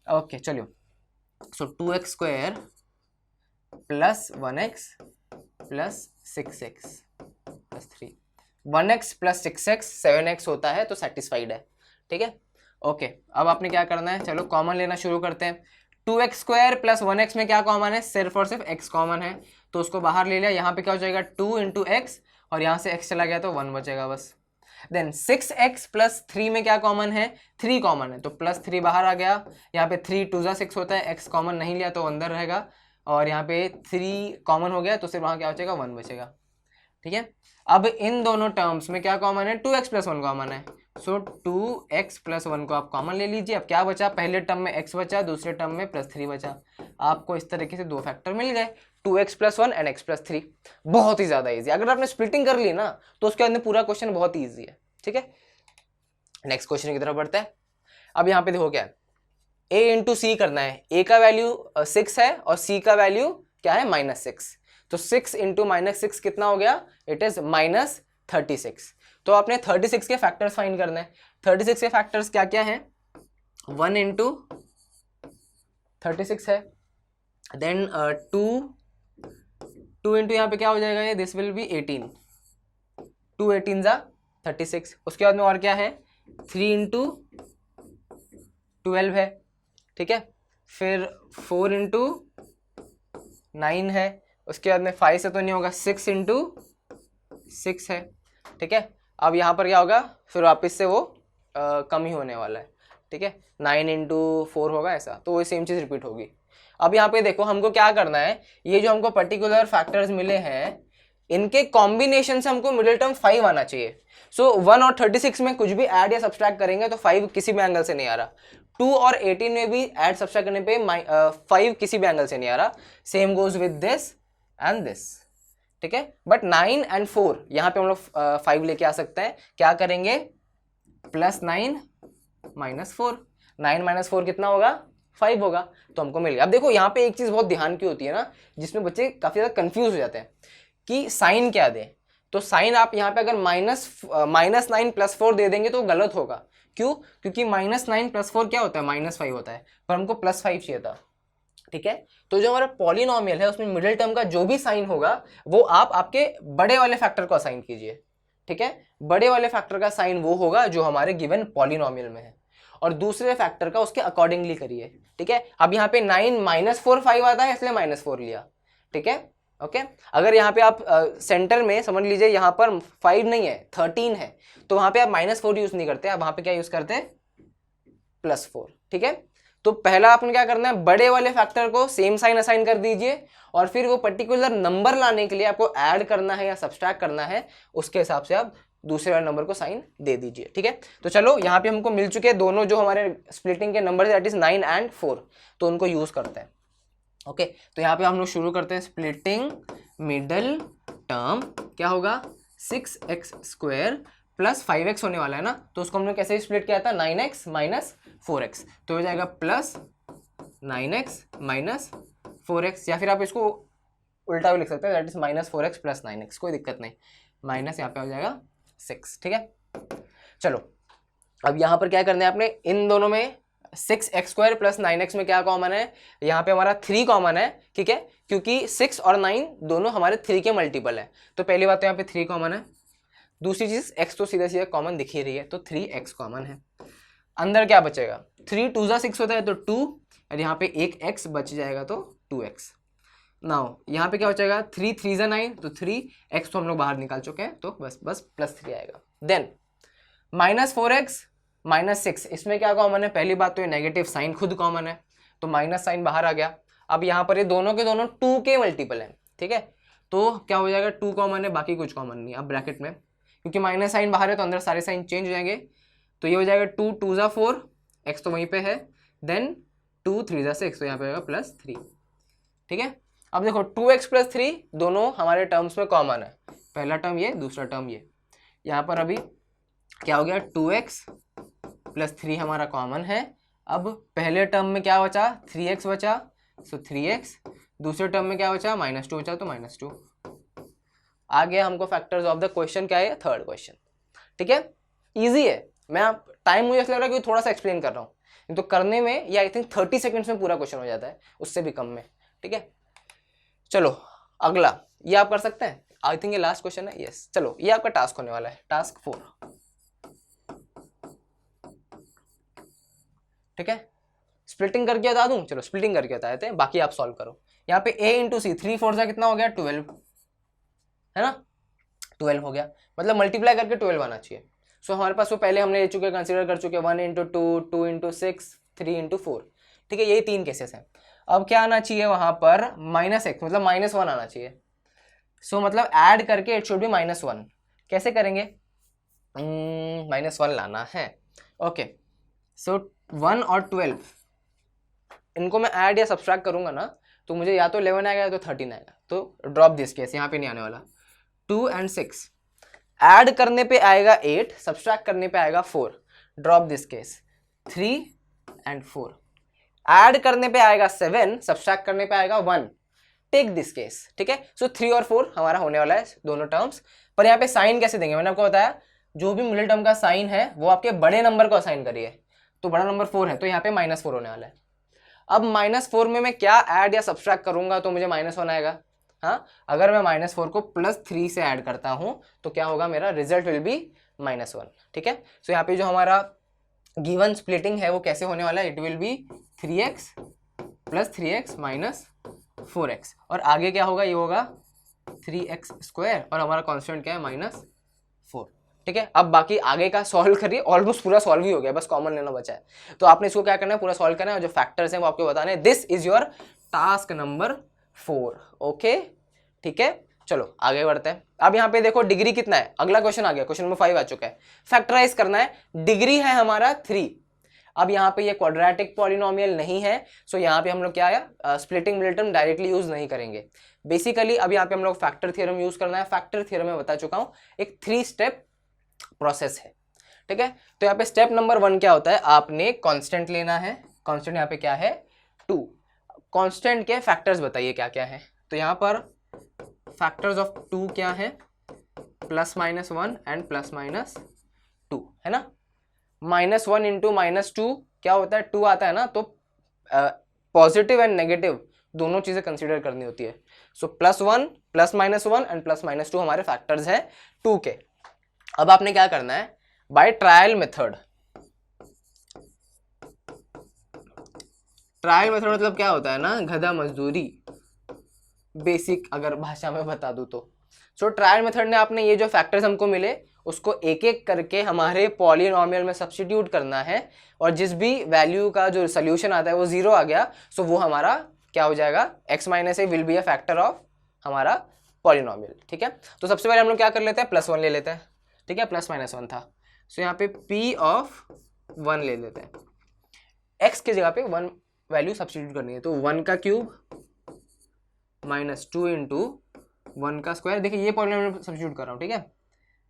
ओके चलिए, सो 2x square plus 1x plus 6x plus 3, 1x plus 6x 7x होता है तो सेटिस्फाइड है, ठीक है। ओके, अब आपने क्या करना है, चलो कॉमन लेना शुरू करते हैं। 2x स्क्वायर प्लस 1x में क्या कॉमन है, सिर्फ और सिर्फ x कॉमन है, तो उसको बाहर ले लिया। यहाँ पे क्या हो जाएगा 2 इंटू एक्स, और यहाँ से x चला गया तो 1 बचेगा बस। देन 6x प्लस 3 में क्या कॉमन है, 3 कॉमन है, तो प्लस 3 बाहर आ गया। यहाँ पे 3 2 जा 6 होता है, x कॉमन नहीं लिया तो अंदर रहेगा, और यहाँ पे 3 कॉमन हो गया तो सिर्फ वहाँ क्या बचेगा 1 बचेगा, ठीक है। अब इन दोनों टर्म्स में क्या कॉमन है, 2x प्लस 1 कॉमन है, सो 2x प्लस 1 को आप कॉमन ले लीजिए। अब क्या बचा, पहले टर्म में x बचा, दूसरे टर्म में प्लस 3 बचा, आपको इस तरीके से दो फैक्टर मिल गए, 2x plus 1 and x plus 3। बहुत ही ज्यादा इजी, अगर आपने स्प्लिटिंग कर ली ना तो उसके बाद में पूरा क्वेश्चन बहुत ही ईजी है, ठीक है। नेक्स्ट क्वेश्चन की तरफ बढ़ते हैं। अब यहाँ पे देखो क्या है, a इंटू सी करना है, a का वैल्यू 6 है और c का वैल्यू क्या है -6, तो 6 इंटू -6 कितना हो गया, इट इज -36। तो आपने 36 के फैक्टर्स फाइंड करना है। 36 के फैक्टर्स क्या क्या हैं, 1 इंटू 36 है, देन 2 इंटू यहाँ पे क्या हो जाएगा, ये दिस विल बी 18, 2 18 जा 36। उसके बाद में और क्या है, 3 इंटू 12 है, ठीक है। फिर 4 इंटू 9 है, उसके बाद में 5 से तो नहीं होगा, 6 इंटू 6 है, ठीक है। अब यहाँ पर क्या होगा, फिर वापस से वो कम ही होने वाला है, ठीक है, 9 इंटू 4 होगा ऐसा, तो वो सेम चीज़ रिपीट होगी। अब यहाँ पे देखो हमको क्या करना है, ये जो हमको पर्टिकुलर फैक्टर्स मिले हैं इनके कॉम्बिनेशन से हमको मिडिल टर्म 5 आना चाहिए। सो 1 और 36 में कुछ भी ऐड या सब्सट्रैक्ट करेंगे तो 5 किसी भी एंगल से नहीं आ रहा, 2 और 18 में भी ऐड सब्सट्रैक्ट करने पे 5 किसी भी एंगल से नहीं आ रहा, same goes with this and this, ठीक है। बट 9 एंड 4 यहाँ पे हम लोग 5 लेके आ सकते हैं, क्या करेंगे +9 -4, 9 - 4 कितना होगा 5 होगा, तो हमको मिल गया। अब देखो यहाँ पे एक चीज़ बहुत ध्यान की होती है ना, जिसमें बच्चे काफ़ी ज़्यादा कंफ्यूज हो जाते हैं कि साइन क्या दें। तो साइन आप यहाँ पे अगर -9 + 4 दे देंगे तो गलत होगा, क्यों, क्योंकि -9 + 4 क्या होता है -5 होता है, पर हमको +5 चाहिए था, ठीक है। तो जो हमारा पॉलिनोमियल है उसमें मिडिल टर्म का जो भी साइन होगा वो आप आपके बड़े वाले फैक्टर को असाइन कीजिए। ठीक है, बड़े वाले फैक्टर का साइन वो होगा जो हमारे गिवन पॉलिनोमियल में है, और दूसरे फैक्टर का उसके अकॉर्डिंगली करिए। ठीक है, अब यहाँ पे 9 -4 5 आता है इसलिए -4 लिया। ठीक है, ओके। अगर यहाँ पे आप सेंटर में समझ लीजिए यहाँ पर 5 नहीं है 13 है, तो वहां पे आप -4 यूज नहीं करते, आप वहां पे क्या यूज करते हैं, +4। ठीक है, तो पहला आपने क्या करना है, बड़े वाले फैक्टर को सेम साइन असाइन कर दीजिए, और फिर वो पर्टिकुलर नंबर लाने के लिए आपको ऐड करना है या सब्सट्रैक्ट करना है, उसके हिसाब से आप दूसरे वाले नंबर को साइन दे दीजिए। ठीक है, तो चलो यहाँ पे हमको मिल चुके हैं दोनों जो हमारे स्प्लिटिंग के नंबर दैट इज 9 एंड 4, तो उनको यूज करते हैं। ओके, तो यहाँ पे हम लोग शुरू करते हैं। स्प्लिटिंग मिडल टर्म क्या होगा, 6x² प्लस 5x होने वाला है ना, तो उसको हमने कैसे स्प्लिट किया था, 9x माइनस 4x, तो हो जाएगा प्लस 9x माइनस 4x, या फिर आप इसको उल्टा भी लिख सकते हैं, that is -4x plus 9x, कोई दिक्कत नहीं, माइनस यहाँ पे हो जाएगा 6। ठीक है, चलो अब यहाँ पर क्या करना है आपने, इन दोनों में 6x² प्लस 9x में क्या कॉमन है, यहाँ पे हमारा 3 कॉमन है। ठीक है, क्योंकि 6 और 9 दोनों हमारे 3 के मल्टीपल है, तो पहली बात तो यहाँ पे 3 कॉमन है। दूसरी चीज x तो सीधा सीधा कॉमन दिख ही रही है, तो 3x कॉमन है। अंदर क्या बचेगा, 3 2 जा 6 होता है तो 2, और यहाँ पे एक x बच जाएगा तो 2x। नाउ यहाँ पे क्या बचेगा, 3 3 जा 9, तो 3x तो हम लोग बाहर निकाल चुके हैं, तो बस +3 आएगा। देन -4x -6, इसमें क्या कॉमन है, पहली बात तो ये नेगेटिव साइन खुद कॉमन है, तो माइनस साइन बाहर आ गया। अब यहाँ पर ये दोनों के दोनों 2 के मल्टीपल हैं। ठीक है, तो क्या हो जाएगा, 2 कॉमन है, बाकी कुछ कॉमन नहीं। अब ब्रैकेट में क्योंकि माइनस साइन बाहर है तो अंदर सारे साइन चेंज हो जाएंगे, तो ये हो जाएगा 2 2 जा 4, x तो वहीं पे है, देन 2 3 जा 6, तो यहाँ पे होगा +3। ठीक है, अब देखो 2x + 3 दोनों हमारे टर्म्स में कॉमन है, पहला टर्म ये, दूसरा टर्म ये। यहाँ पर अभी क्या हो गया, 2x + 3 हमारा कॉमन है। अब पहले टर्म में क्या बचा, 3x बचा, सो 3x, दूसरे टर्म में क्या बचा, -2 बचा, तो -2 आ गया। हमको फैक्टर्स ऑफ द क्वेश्चन क्या है, थर्ड क्वेश्चन। ठीक है, इजी है, मैं आप टाइम मुझे ऐसा लग रहा है कि थोड़ा सा एक्सप्लेन कर रहा हूँ, तो करने में ये आई थिंक 30 सेकंड्स में पूरा क्वेश्चन हो जाता है, उससे भी कम में। ठीक है, चलो अगला, ये आप कर सकते हैं, आई थिंक ये लास्ट क्वेश्चन है, यस। चलो ये आपका टास्क होने वाला है, टास्क 4। ठीक है, स्प्लिटिंग करके बता दूं, चलो स्प्लिटिंग करके बता देते हैं, बाकी आप सॉल्व करो। यहाँ पे a × c, 3 4 कितना हो गया, 12 है ना, 12 हो गया, मतलब मल्टीप्लाई करके 12 आना चाहिए। सो हमारे पास वो पहले हमने ले चुके, कंसीडर कर चुके, 1 × 2, 2 × 6, 3 × 4। ठीक है, यही 3 केसेस हैं। अब क्या आना चाहिए वहां पर, -x, मतलब -1 आना चाहिए। सो मतलब ऐड करके इट शुड बी -1। कैसे करेंगे, -1 लाना है। ओके, सो 1 और 12 इनको मैं ऐड या सब्सट्रैक्ट करूंगा ना, तो मुझे या तो 11 आएगा या तो 13 आएगा, तो ड्रॉप दिस केस, यहाँ पे नहीं आने वाला। 2 और 6 ऐड करने पे आएगा 8, सब्सट्रैक्ट करने पे आएगा 4, ड्रॉप दिस केस। 3 और 4 ऐड करने पे आएगा 7, सब्सट्रैक्ट करने पे आएगा 1, टेक दिस केस। ठीक है, सो 3 और 4 हमारा होने वाला है दोनों टर्म्स। पर यहाँ पे साइन कैसे देंगे, मैंने आपको बताया जो भी मिडिल टर्म का साइन है वो आपके बड़े नंबर को असाइन करिए, तो बड़ा नंबर 4 है, तो यहाँ पे -4 होने वाला है। अब -4 में मैं क्या ऐड या सब्सट्रैक्ट करूंगा तो मुझे -1 आएगा। हाँ, अगर मैं -4 को +3 से ऐड करता हूं तो क्या होगा, मेरा रिजल्ट विल बी -1। ठीक है, सो यहाँ पे जो हमारा गिवन स्प्लिटिंग है वो कैसे होने वाला है, it will be 3x + 3x - 4x, और आगे क्या होगा, ये होगा 3x² और हमारा कांस्टेंट क्या है, -4। ठीक है, अब बाकी आगे का सॉल्व करिए, ऑलमोस्ट पूरा सॉल्व ही हो गया, बस कॉमन लेना बचा है। तो आपने इसको क्या करना है, पूरा सॉल्व करना है, और जो फैक्टर्स हैं वो आपको बताने हैं। This is your task number 4। Okay, ठीक है, चलो आगे बढ़ते हैं। अब यहाँ पे देखो डिग्री कितना है, अगला क्वेश्चन आ गया, क्वेश्चन नंबर 5 आ चुका है। फैक्टराइज करना है, डिग्री है हमारा 3। अब यहाँ पे ये क्वाड्रेटिक पॉलिनोमियल नहीं है, सो यहाँ पे हम लोग क्या है, splitting middle term directly use नहीं करेंगे। बेसिकली अब यहाँ पे हम लोग फैक्टर थ्योरम यूज करना है। फैक्टर थ्योरम में बता चुका हूँ, एक 3 स्टेप प्रोसेस है। ठीक है, तो यहाँ पे स्टेप नंबर 1 क्या होता है, आपने कांस्टेंट लेना है। कांस्टेंट यहाँ पे क्या है, 2। कांस्टेंट के फैक्टर्स बताइए क्या क्या है, तो यहाँ पर फैक्टर्स ऑफ 2 क्या है, +-1 एंड +-2 है ना। -1 × -2 क्या होता है, 2 आता है ना, तो पॉजिटिव एंड नेगेटिव दोनों चीजें कंसीडर करनी होती है। सो +1 +-1 एंड +-2 हमारे फैक्टर्स हैं 2 के। अब आपने क्या करना है, by trial method. Trial method मतलब क्या होता है ना, गधा मजदूरी, बेसिक अगर भाषा में बता दूं तो। सो ट्रायल मेथड ने आपने ये जो फैक्टर्स हमको मिले उसको एक एक करके हमारे पॉलिनॉमियल में सब्स्टिट्यूट करना है, और जिस भी वैल्यू का जो सोल्यूशन आता है वो 0 आ गया, सो वो हमारा क्या हो जाएगा, x-a will be a factor of हमारा पॉलिनॉमियल। ठीक है, तो सबसे पहले हम लोग क्या कर लेते हैं, +1 ले लेते हैं। ठीक है, +-1 था, सो यहाँ पे p(1) ले लेते हैं। x की जगह पे 1 वैल्यू सब्स्टिट्यूट करनी है, तो 1 का क्यूब -2 इंटू 1 का स्क्वायर। देखिए ये पॉलिनॉमियल सब्स्टिट्यूट कर रहा हूँ, ठीक है,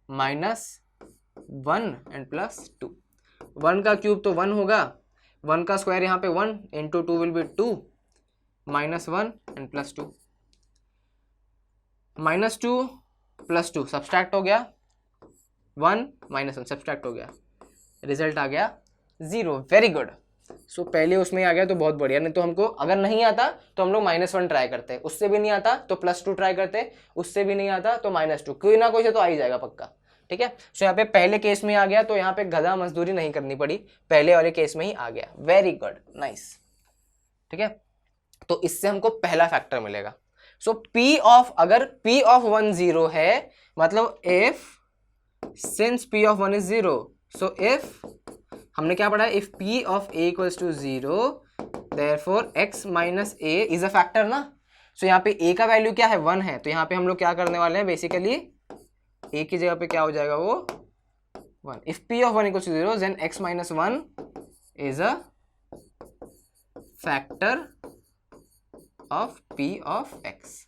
-1 एंड +2। 1 का क्यूब तो 1 होगा, 1 का स्क्वायर यहाँ पे 1 into 2 will be 2, -1 and +2। -2 +2 subtract हो गया, 1 -1 सब्सट्रैक्ट हो गया, रिजल्ट आ गया 0। Very good. सो पहले उसमें आ गया तो बहुत बढ़िया, नहीं तो हमको अगर नहीं आता तो हम लोग -1 ट्राई करते, उससे भी नहीं आता तो +2 ट्राई करते, उससे भी नहीं आता तो -2, कोई ना कोई से तो आ ही जाएगा पक्का। ठीक है, सो यहाँ पे पहले केस में आ गया, तो यहाँ पे गधा मजदूरी नहीं करनी पड़ी, पहले वाले केस में ही आ गया। Very good, nice. ठीक है, तो इससे हमको पहला फैक्टर मिलेगा। सो P ऑफ, अगर P ऑफ 1 0 है, मतलब if since P of 1 is 0, so if हमने क्या पढ़ा है, if P of A equals to 0 therefore x minus a is a factor ना। सो यहाँ पे a का वैल्यू क्या है, 1 है, तो यहाँ पे हम लोग क्या करने वाले हैं, बेसिकली a की जगह पे क्या हो जाएगा वो 1। If P of 1 equals to 0 then x minus 1 is a factor of P of x।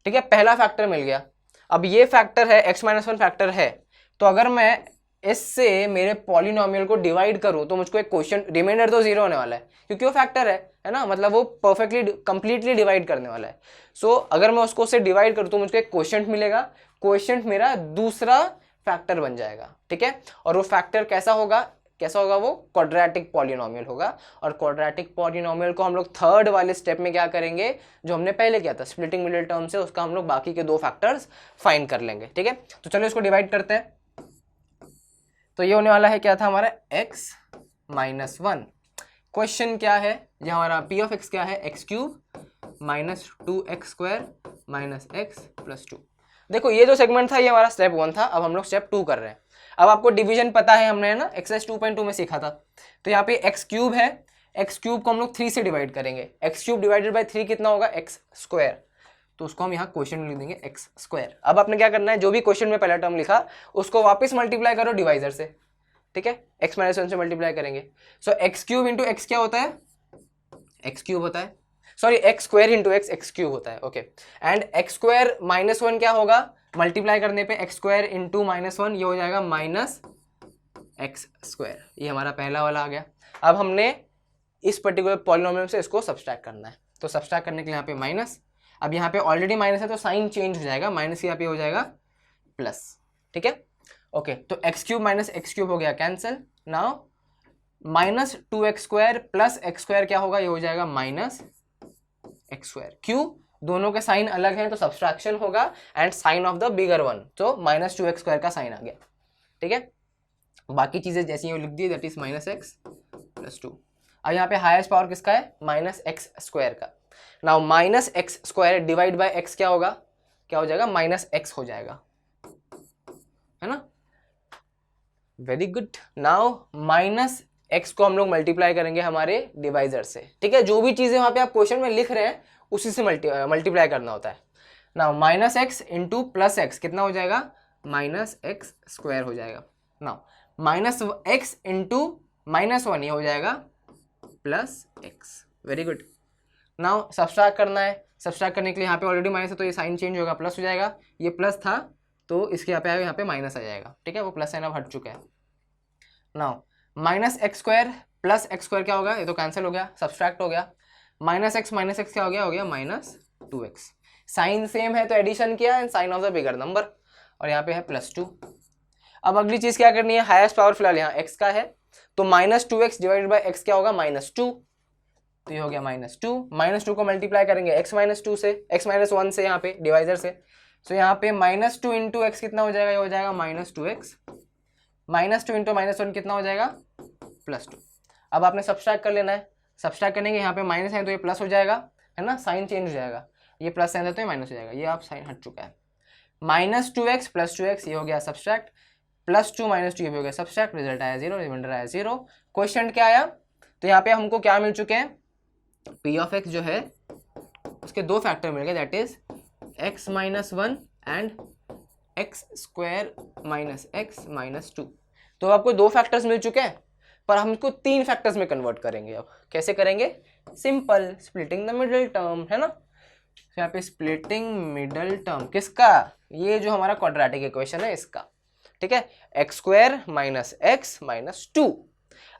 ठीक है, पहला फैक्टर मिल गया। अब ये फैक्टर है, x माइनस 1 फैक्टर है, तो अगर मैं इससे मेरे पॉलिनॉमियल को डिवाइड करूं तो मुझको एक क्वेश्चन, रिमाइंडर तो 0 होने वाला है क्योंकि वो फैक्टर है ना, मतलब वो परफेक्टली कंप्लीटली डिवाइड करने वाला है। सो अगर मैं उसको उससे डिवाइड करूं तो मुझको एक क्वेश्चन मिलेगा, क्वेश्चन मेरा दूसरा फैक्टर बन जाएगा। ठीक है, और वो फैक्टर कैसा होगा, वो क्वाड्रेटिक पॉलिनॉमियल होगा, और क्वाड्रेटिक पॉलिनॉमियल को हम लोग थर्ड वाले स्टेप में क्या करेंगे, जो हमने पहले किया था स्प्लिटिंग मिडिल टर्म से, उसका हम लोग बाकी के 2 फैक्टर्स फाइंड कर लेंगे। ठीक है, तो चलो इसको डिवाइड करते हैं। तो ये होने वाला है, क्या था हमारा, x माइनस 1। क्वेश्चन क्या है, ये हमारा P ऑफ x क्या है, x³ minus 2x² minus x plus 2। देखो ये जो सेगमेंट था ये हमारा स्टेप 1 था, अब हम लोग स्टेप 2 कर रहे हैं। अब आपको डिवीजन पता है, हमने ना एक्सरसाइज 2.2 में सीखा था, तो यहाँ पे x³ है, x³ को हम लोग 3 से डिवाइड करेंगे, x³ डिवाइडेड बाई 3 कितना होगा, x², तो उसको हम यहाँ क्वेश्चन में लिख देंगे x²। अब आपने क्या करना है, जो भी क्वेश्चन में पहला टर्म लिखा उसको वापस मल्टीप्लाई करो डिवाइजर से। ठीक है, x माइनस 1 से मल्टीप्लाई करेंगे, सो x³ इंटू x क्या होता है, x³ होता है, sorry x² into x x³ होता है। ओके, एंड x² माइनस 1 क्या होगा, मल्टीप्लाई करने पे x² इंटू -1 ये हो जाएगा -x²। ये हमारा पहला वाला आ गया। अब हमने इस पर्टिकुलर पॉलिनॉमियल से इसको सब्सट्रैक्ट करना है, तो सब्सट्रैक्ट करने के लिए यहाँ पे माइनस, अब यहाँ पे ऑलरेडी माइनस है तो साइन चेंज हो जाएगा, माइनस यहाँ पे हो जाएगा प्लस। ठीक है, ओके, तो x³ माइनस x³ हो गया cancel. Now -2x² plus x² क्या होगा, ये हो जाएगा -x²। क्यों, दोनों के साइन अलग हैं तो सब्सट्रैक्शन होगा, and sign of the bigger one, तो -2x² का साइन आ गया। ठीक है, बाकी चीजें जैसी लिख दी, दैट इज -x प्लस 2। अब यहाँ पे हाईएस्ट पावर किसका है, -x² का। Now -x² divide by x क्या होगा, क्या हो जाएगा, -x हो जाएगा, है ना। Very good. नाउ -x को हम लोग मल्टीप्लाई करेंगे हमारे डिवाइजर से। ठीक है, जो भी चीजें वहां पे आप क्वेश्चन में लिख रहे हैं उसी से मल्टीप्लाई करना होता है। नाउ -x इंटू +x कितना हो जाएगा, -x² हो जाएगा। नाउ -x इंटू -1 ये हो जाएगा +x। Very good. Now subtract करना है, सब्सट्रैक्ट करने के लिए यहाँ पे ऑलरेडी माइनस है तो ये साइन चेंज होगा, प्लस हो जाएगा, ये प्लस था तो इसके यहाँ पे माइनस आ जाएगा। ठीक है, वो प्लस साइन अब हट चुका है। नाउ -x² प्लस x² क्या होगा, ये तो कैंसिल हो गया, सब्सट्रैक्ट हो गया, -x क्या हो गया, -2x। साइन सेम है तो एडिशन किया, and sign of the bigger number, और यहाँ पे है +2। अब अगली चीज क्या करनी है, हाईएस्ट पावर फिलहाल यहाँ x का है, तो -2x डिवाइडेड बाई x क्या होगा, -2। तो ये हो गया -2 को मल्टीप्लाई करेंगे x-2 से, x-1 से, यहाँ पे डिवाइजर से। सो यहाँ पे -2 इंटू एक्स कितना हो जाएगा, ये हो जाएगा -2x, -2 इंटू -1 कितना हो जाएगा +2। अब आपने सब्सट्रैक्ट कर लेना है, सब्सट्रैक्ट करने के यहाँ पे माइनस है तो ये प्लस हो जाएगा, है ना, साइन चेंज हो जाएगा, ये प्लस साइन है तो ये माइनस हो जाएगा, ये आप साइन हट चुका है। -2x + 2x ये हो गया सब्सट्रैक्ट, +2 - 2 ये भी हो गया सब्सट्रैक्ट, रिजल्ट आया 0, रिमाइंडर आया 0। क्वेश्चन क्या आया, तो यहाँ पे हमको क्या मिल चुके हैं, p ऑफ x जो है उसके दो फैक्टर मिल गए, that is x - 1 and x² - x - 2। तो आपको दो फैक्टर्स मिल चुके हैं, पर हम इसको 3 फैक्टर्स में कन्वर्ट करेंगे। अब कैसे करेंगे, simple, splitting the middle term, है ना। तो यहाँ पे स्प्लिटिंग मिडिल टर्म किसका, ये जो हमारा क्वाड्रेटिक इक्वेशन है इसका, ठीक है, x² - x - 2।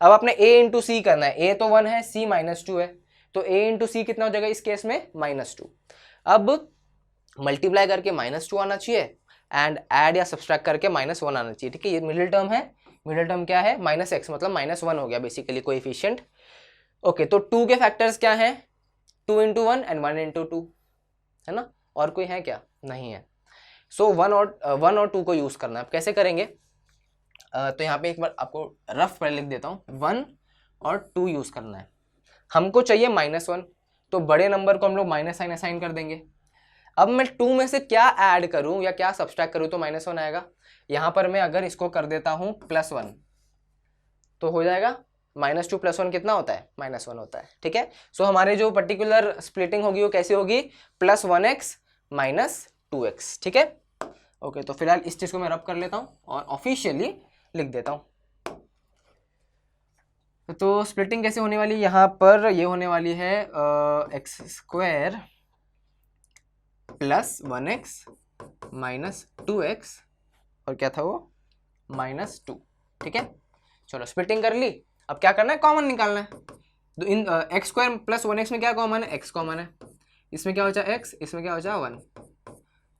अब आपने a इंटू सी करना है, a तो 1 है, c -2 है, तो a इंटू सी कितना हो जाएगा इस केस में -2। अब मल्टीप्लाई करके -2 आना चाहिए एंड ऐड या सब्सट्रैक्ट करके -1 आना चाहिए, ठीक है। ये मिडिल टर्म है, मिडिल टर्म क्या है, -x मतलब -1 हो गया बेसिकली कोएफिशिएंट। ओके, तो 2 के फैक्टर्स क्या हैं, 2 इंटू 1 एंड 1 इंटू 2, है ना, और कोई है क्या, नहीं है। सो 1 और 2 को यूज करना है। अब कैसे करेंगे, तो यहाँ पे एक बार आपको रफ पर लिख देता हूँ, 1 और 2 यूज करना है। हमको चाहिए -1, तो बड़े नंबर को हम लोग माइनस साइन असाइन कर देंगे। अब मैं 2 में से क्या ऐड करूं या क्या सब्सट्रैक्ट करूं तो -1 आएगा। यहां पर मैं अगर इसको कर देता हूं +1 तो हो जाएगा -2 + 1 कितना होता है, -1 होता है, ठीक है। सो हमारे जो पर्टिकुलर स्प्लिटिंग होगी वो कैसी होगी, +1x - 2x, ठीक है। ओके, तो फिलहाल इस चीज को मैं रब कर लेता हूं और ऑफिशियली लिख देता हूं। तो स्प्लिटिंग कैसे होने वाली, यहाँ पर ये होने वाली है x² + 1x - 2x और क्या था वो -2, ठीक है। चलो स्प्लिटिंग कर ली, अब क्या करना है, कॉमन निकालना है। तो इन x² + 1x में क्या कॉमन है, x कॉमन है, इसमें क्या बचा x, इसमें क्या बचा 1,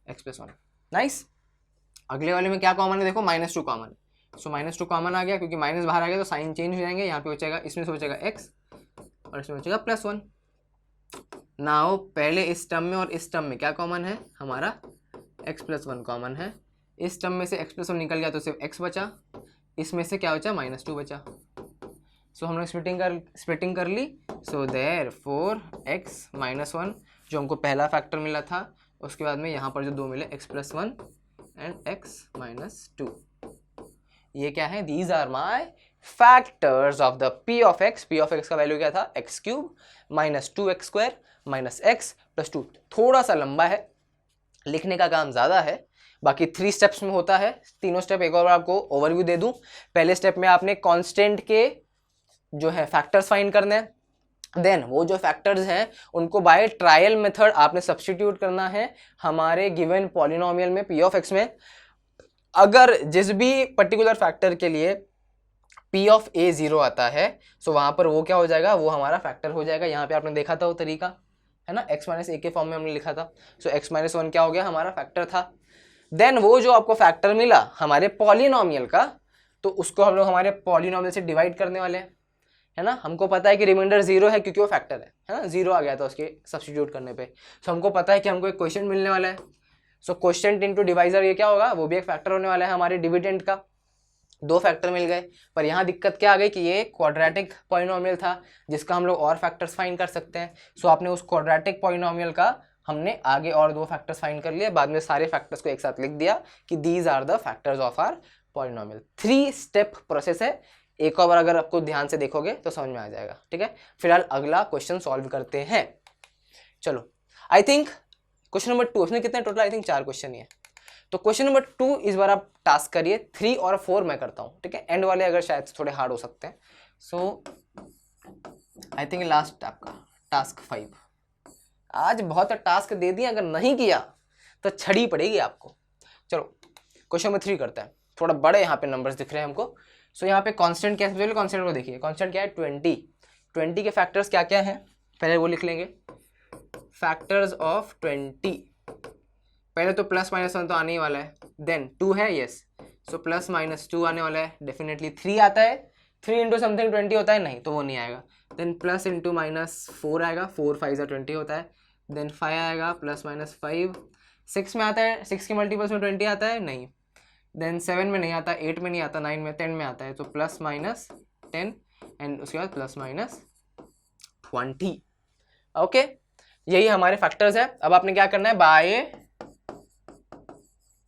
x + 1, नाइस। अगले वाले में क्या कॉमन है, देखो -2 कॉमन है, सो -2 कॉमन आ गया, क्योंकि माइनस बाहर आ गया तो साइन चेंज हो जाएंगे, यहाँ पे बचेगा, इसमें से बचेगा x और इसमें बचेगा +1। नाउ पहले इस टर्म में और इस टर्म में क्या कॉमन है, हमारा x + 1 कॉमन है। इस टर्म में से x + 1 निकल गया तो सिर्फ x बचा, इसमें से क्या बचा, -2 बचा। सो हम लोग स्प्लिटिंग कर ली। सो देयरफॉर x - 1 जो हमको पहला फैक्टर मिला था, उसके बाद में यहाँ पर जो दो मिले x + 1 एंड x - 2, ये क्या है, these are my factors of the p of x। p of x का वैल्यू क्या था, x³ - 2x² - x + 2। थोड़ा सा लंबा है, लिखने का काम ज़्यादा है, बाकी 3 स्टेप्स में होता है। तीनों स्टेप एक और आपको ओवरव्यू दे दूं। पहले स्टेप में आपने कांस्टेंट के जो है फैक्टर्स फाइंड करने हैं, देन वो जो फैक्टर्स हैं उनको बाय ट्रायल मेथड आपने सब्स्टिट्यूट करना है हमारे गिवन पॉलिनोमियल में, p ऑफ x में। अगर जिस भी पर्टिकुलर फैक्टर के लिए p ऑफ a 0 आता है, सो वहां पर वो क्या हो जाएगा, वो हमारा फैक्टर हो जाएगा। यहाँ पे आपने देखा था वो तरीका, है ना, x - a के फॉर्म में हमने लिखा था। सो x - 1 क्या हो गया, हमारा फैक्टर था। देन वो जो आपको फैक्टर मिला हमारे पॉलिनोमियल का, तो उसको हम लोग हमारे पॉलिनोमियल से डिवाइड करने वाले हैं, है ना। हमको पता है कि रिमाइंडर 0 है क्योंकि वो फैक्टर है ना, 0 आ गया था उसके सब्स्टिट्यूट करने पे। सो हमको पता है कि हमको एक क्वेश्चन मिलने वाला है। सो क्वेश्चन इंटू डिवाइजर ये क्या होगा, वो भी एक फैक्टर होने वाला है हमारे डिविडेंड का। 2 फैक्टर मिल गए, पर यहाँ दिक्कत क्या आ गई कि ये क्वाड्रेटिक पॉलिनोमियल था जिसका हम लोग और फैक्टर्स फाइंड कर सकते हैं। सो आपने उस क्वाड्रेटिक पॉलिनोमियल का हमने आगे और 2 फैक्टर्स फाइंड कर लिए, बाद में सारे फैक्टर्स को एक साथ लिख दिया कि these are the factors of our polynomial. 3 step process है, एक और बार अगर आपको ध्यान से देखोगे तो समझ में आ जाएगा, ठीक है। फिलहाल अगला क्वेश्चन सॉल्व करते हैं। चलो, आई थिंक क्वेश्चन नंबर 2, इसमें कितने टोटल, आई थिंक 4 क्वेश्चन ही है। तो क्वेश्चन नंबर 2 इस बार आप टास्क करिए, 3 और 4 मैं करता हूँ, ठीक है। एंड वाले अगर शायद थोड़े हार्ड हो सकते हैं। सो आई थिंक लास्ट आपका टास्क 5। आज बहुत टास्क दे दिए, अगर नहीं किया तो छड़ी पड़ेगी आपको। चलो क्वेश्चन नंबर 3 करते हैं, थोड़ा बड़े यहाँ पे नंबर्स दिख रहे हैं हमको। सो यहाँ पे कांस्टेंट क्या है, सबसे पहले कांस्टेंट को देखिए। कांस्टेंट क्या है, 20 के फैक्टर्स क्या क्या हैं, पहले वो लिख लेंगे। फैक्टर्स ऑफ 20, पहले तो +-1 तो आने ही वाला है, देन 2 है, यस, सो +-2 आने वाला है, डेफिनेटली 3 आता है, 3 इंटू समथिंग 20 होता है, नहीं तो वो नहीं आएगा। देन प्लस इंटू माइनस 4 आएगा, 4 5 20 होता है। देन 5 आएगा, प्लस माइनस 5, 6 में आता है, 6 के मल्टीपल्स में 20 आता है, नहीं। देन 7 में नहीं आता, 8 में नहीं आता, 9 में, 10 में आता है, तो प्लस माइनस 10 एंड उसके बाद प्लस माइनस 20। ओके, यही हमारे फैक्टर्स है। अब आपने क्या करना है, बाय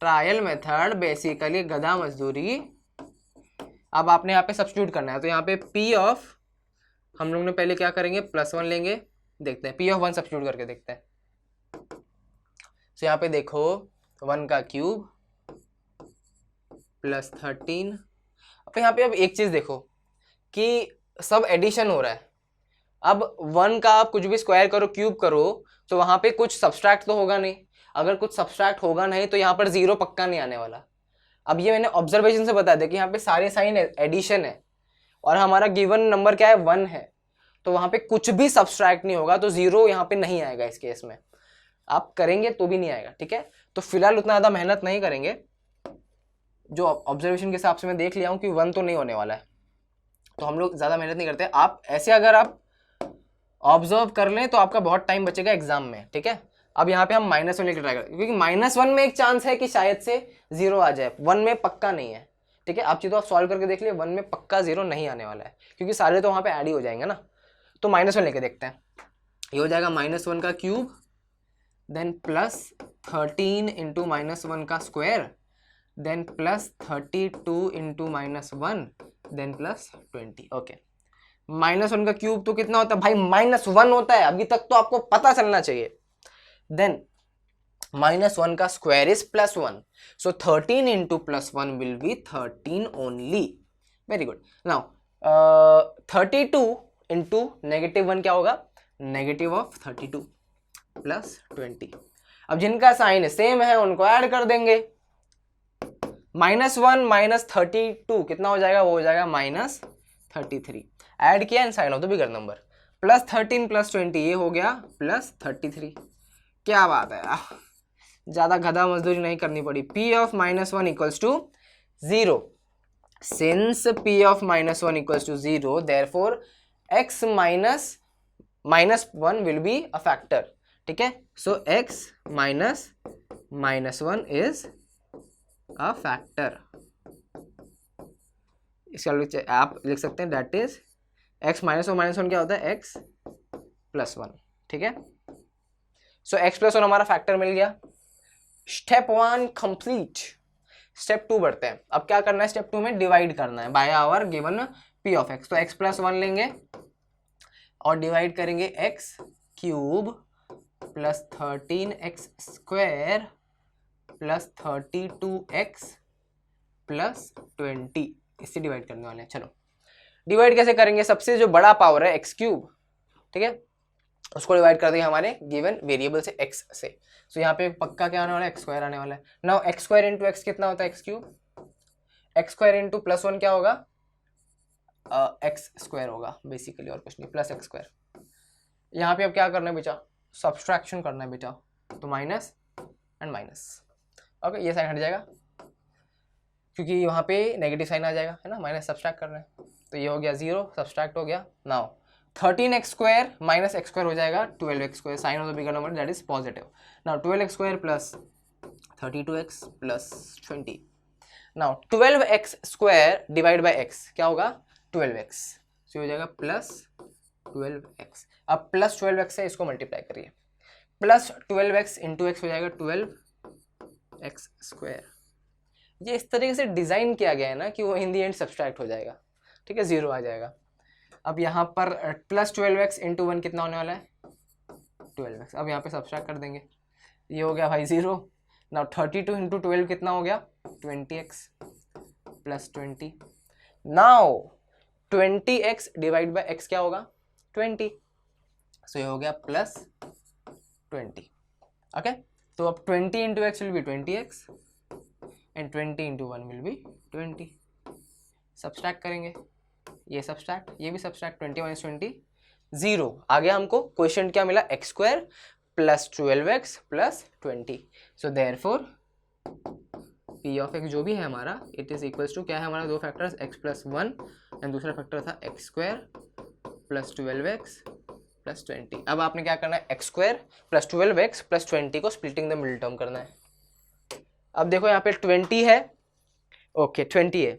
ट्रायल मेथड, बेसिकली गधा मजदूरी, अब आपने यहाँ पे सब्स्टिट्यूट करना है। तो यहाँ पे P ऑफ, हम लोग ने पहले क्या करेंगे, +1 लेंगे, देखते हैं P ऑफ 1 सब्स्टिट्यूट करके देखते हैं। तो यहाँ पे देखो 1 का क्यूब प्लस 13। अब यहाँ पे अब एक चीज देखो कि सब एडिशन हो रहा है। अब 1 का आप कुछ भी स्क्वायर करो, क्यूब करो, तो वहां पे कुछ सब्सट्रैक्ट तो होगा नहीं। अगर कुछ सब्सट्रैक्ट होगा नहीं तो यहाँ पर 0 पक्का नहीं आने वाला। अब ये मैंने ऑब्जर्वेशन से बता दिया कि यहाँ पे सारे साइन एडिशन है और हमारा गिवन नंबर क्या है, 1 है, तो वहां पे कुछ भी सब्सट्रैक्ट नहीं होगा, तो 0 यहाँ पे नहीं आएगा। इस केस में आप करेंगे तो भी नहीं आएगा, ठीक है। तो फिलहाल उतना ज्यादा मेहनत नहीं करेंगे, जो ऑब्जर्वेशन के हिसाब से मैं देख लिया हूँ कि 1 तो नहीं होने वाला है, तो हम लोग ज्यादा मेहनत नहीं करते। आप ऐसे अगर आप ऑब्जर्व कर लें तो आपका बहुत टाइम बचेगा एग्जाम में, ठीक है। अब यहाँ पे हम -1 लेकर ट्राई करें, क्योंकि -1 में एक चांस है कि शायद से 0 आ जाए, 1 में पक्का नहीं है, ठीक है। आप चीज़ों आप सॉल्व करके देख लिए, 1 में पक्का 0 नहीं आने वाला है, क्योंकि सारे तो वहाँ पे ऐड ही हो जाएंगे ना। तो -1 लेके देखते हैं। ये हो जाएगा -1 का क्यूब, देन प्लस 13 इंटू -1 का square, then plus 32 into -1, then plus 20। Okay, -1 का क्यूब तो कितना होता है भाई, -1 होता है, अभी तक तो आपको पता चलना चाहिए। देन -1 का square is +1, so 13 into +1 will be 13 only. Very good. Now 32 into -1 क्या होगा, -32 प्लस 20। अब जिनका साइन सेम है उनको ऐड कर देंगे। -1 माइनस 32 कितना हो जाएगा, वो हो जाएगा -33। ऐड किया in sign of the bigger number, +13 plus 20 ये हो गया +33। क्या बात है, ज्यादा गधा मजदूरी नहीं करनी पड़ी। P of -1 equals to 0, since P of -1 equals to 0 therefore x -1 will be a factor, ठीक है। So x -1 is a factor. इसका आप लिख सकते हैं दैट इज x -1 क्या होता है, x +1, ठीक है। सो x +1 हमारा फैक्टर मिल गया। Step 1 complete. स्टेप 2 बढ़ते हैं। अब क्या करना है, स्टेप 2 में डिवाइड करना है by our given P of x। तो x +1 लेंगे और डिवाइड करेंगे x cube plus 13x square plus 32x plus 20, इससे डिवाइड करने वाले हैं। चलो डिवाइड कैसे करेंगे, सबसे जो बड़ा पावर है x क्यूब, ठीक है, उसको डिवाइड कर देंगे हमारे गिवन वेरिएबल से x से। सो यहाँ पे पक्का क्या आने वाला है, x स्क्वायर आने वाला है। Now x square into x कितना होता है, x cube, x square into +1 क्या होगा, x स्क्वायर होगा बेसिकली, और कुछ नहीं, प्लस x स्क्वायर। यहाँ पे अब क्या करना है बेटा, सब्सट्रैक्शन करना है बेटा, तो माइनस एंड माइनस। ओके, ये साइन हट जाएगा क्योंकि वहाँ पे नेगेटिव साइन आ जाएगा, है ना, माइनस सब्सट्रैक्ट करना है, तो ये हो गया 0, सब्सट्रैक्ट हो गया। Now 13x square minus x square हो जाएगा 12x square, sign of the bigger number that is positive. Now 12x square plus 32x plus 20। Now 12x square divide by x क्या होगा, 12x, तो हो जाएगा प्लस 12x। अब plus 12x है, इसको मल्टीप्लाई करिए, प्लस 12x इंटू x हो जाएगा 12x स्क्वायर। ये इस तरीके से डिजाइन किया गया है ना कि वो इन दी एंड सब्सट्रैक्ट हो जाएगा, ठीक है, 0 आ जाएगा। अब यहाँ पर प्लस 12x इंटू 1 कितना होने वाला है, 12x। अब यहाँ पे सब्सट्रैक्ट कर देंगे, ये हो गया भाई 0। नाउ 32 इंटू 12 कितना हो गया, 20x plus 20। Now 20x divide by x क्या होगा, 20, सो ये हो गया प्लस 20। ओके, तो अब 20 into x will be 20x and 20 into 1 will B 20। Subtract करेंगे, ये सब्सट्रैक्ट, ये भी सब्सट्रैक्ट, 20 माइनस 20 0 आ गया। हमको क्वेश्चन क्या मिला, x square plus 12x plus 20। So therefore P of x जो भी है हमारा, इट इज इक्वल्स टू क्या है हमारा, दो फैक्टर्स x +1 एंड दूसरा फैक्टर था x square plus 12x plus 20। अब आपने क्या करना है, x square plus 12x plus 20 को स्प्लिटिंग द मिडिल टर्म करना है। अब देखो यहाँ पे 20 है, ओके 20 है।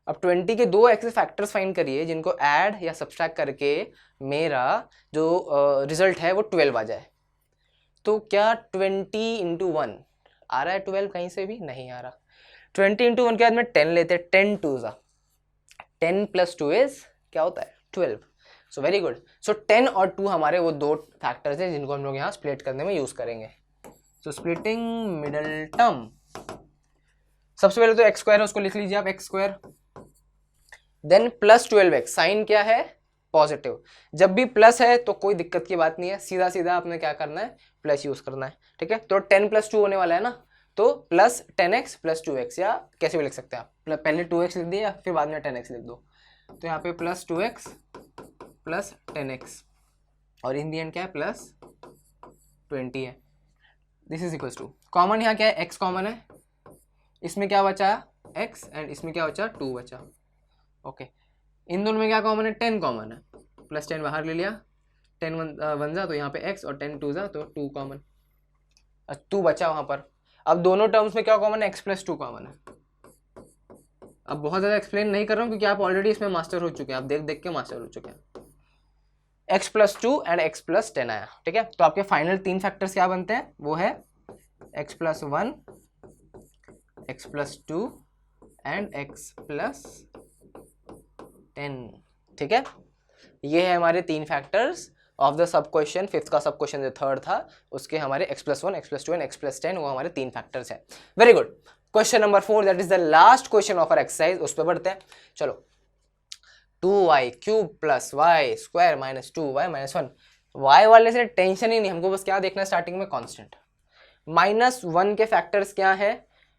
अब 20 के दो ऐसे फैक्टर्स फाइंड करिए जिनको ऐड या सब्सट्रैक्ट करके मेरा जो रिजल्ट है वो 12 आ जाए। तो क्या 20 इंटू 1 आ रहा है 12? कहीं से भी नहीं आ रहा। 20 इंटू 1 के बाद में 10 लेते हैं, 10 2 ज़ा 10 प्लस 2 इज क्या होता है 12। So very good. सो 10 और 2 हमारे वो दो फैक्टर्स हैं जिनको हम लोग यहाँ स्प्लिट करने में यूज करेंगे। सो स्प्लिटिंग मिडल टर्म, सबसे पहले तो एक्स स्क्वायर है उसको लिख लीजिए आप, x square then plus 12x, sign क्या है पॉजिटिव। जब भी प्लस है तो कोई दिक्कत की बात नहीं है, सीधा सीधा आपने क्या करना है प्लस यूज करना है, ठीक है। तो 10 प्लस 2 होने वाला है ना, तो प्लस 10x प्लस 2x, या कैसे भी लिख सकते हैं आप, पहले 2x लिख दिया फिर बाद में 10x लिख दो। तो यहाँ पे प्लस 2x प्लस 10x और इन दी एंड क्या है प्लस 20 है। This is equals to, common यहाँ क्या है x कॉमन है, इसमें क्या बचा x एंड इसमें क्या बचा 2 बचा, ओके। इन दोनों में क्या कॉमन है 10 कॉमन है, प्लस 10 बाहर ले लिया, 10 वन जा तो यहाँ पे x और 10 टू जा तो 2 कॉमन, 2 बचा वहाँ पर। अब दोनों टर्म्स में क्या कॉमन है x प्लस 2 कॉमन है। अब बहुत ज़्यादा एक्सप्लेन नहीं कर रहा हूँ क्योंकि आप ऑलरेडी इसमें मास्टर हो चुके हैं, आप देख देख के मास्टर हो चुके हैं। x plus 2 and x plus 10 आया, ठीक है। तो आपके फाइनल 3 फैक्टर्स क्या बनते हैं, वो है x plus 1, x plus 2 and x plus 10, ठीक है। ये है हमारे 3 factors of the sub question, fifth का सब क्वेश्चन जो थर्ड था उसके हमारे x plus 1, x plus 2 and x plus 10 वो हमारे 3 फैक्टर्स है। Very good. Question number 4 that is the last question of our exercise, उस पर बढ़ते हैं। चलो 2y cube plus y square minus 2y minus 1, y वाले से टेंशन ही नहीं, हमको बस क्या देखना है स्टार्टिंग में कांस्टेंट। माइनस 1 के फैक्टर्स क्या है,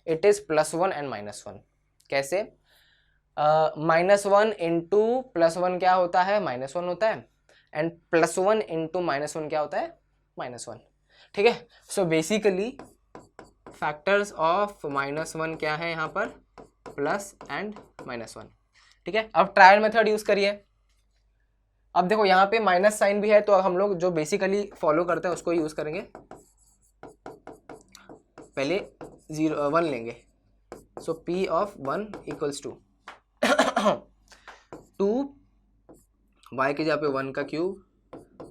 it is plus 1 and minus 1। कैसे, माइनस 1 इंटू प्लस 1 क्या होता है माइनस 1 होता है, एंड प्लस 1 इंटू माइनस 1 क्या होता है माइनस 1, ठीक है। So basically factors of minus 1 क्या है यहाँ पर प्लस एंड माइनस 1, ठीक है। अब ट्रायल मेथड यूज करिए। अब देखो यहाँ पे माइनस साइन भी है तो अब हम लोग जो बेसिकली फॉलो करते हैं उसको यूज करेंगे। पहले 1 लेंगे, so p of 1 equals to 2 y की जगह पे 1 का क्यूब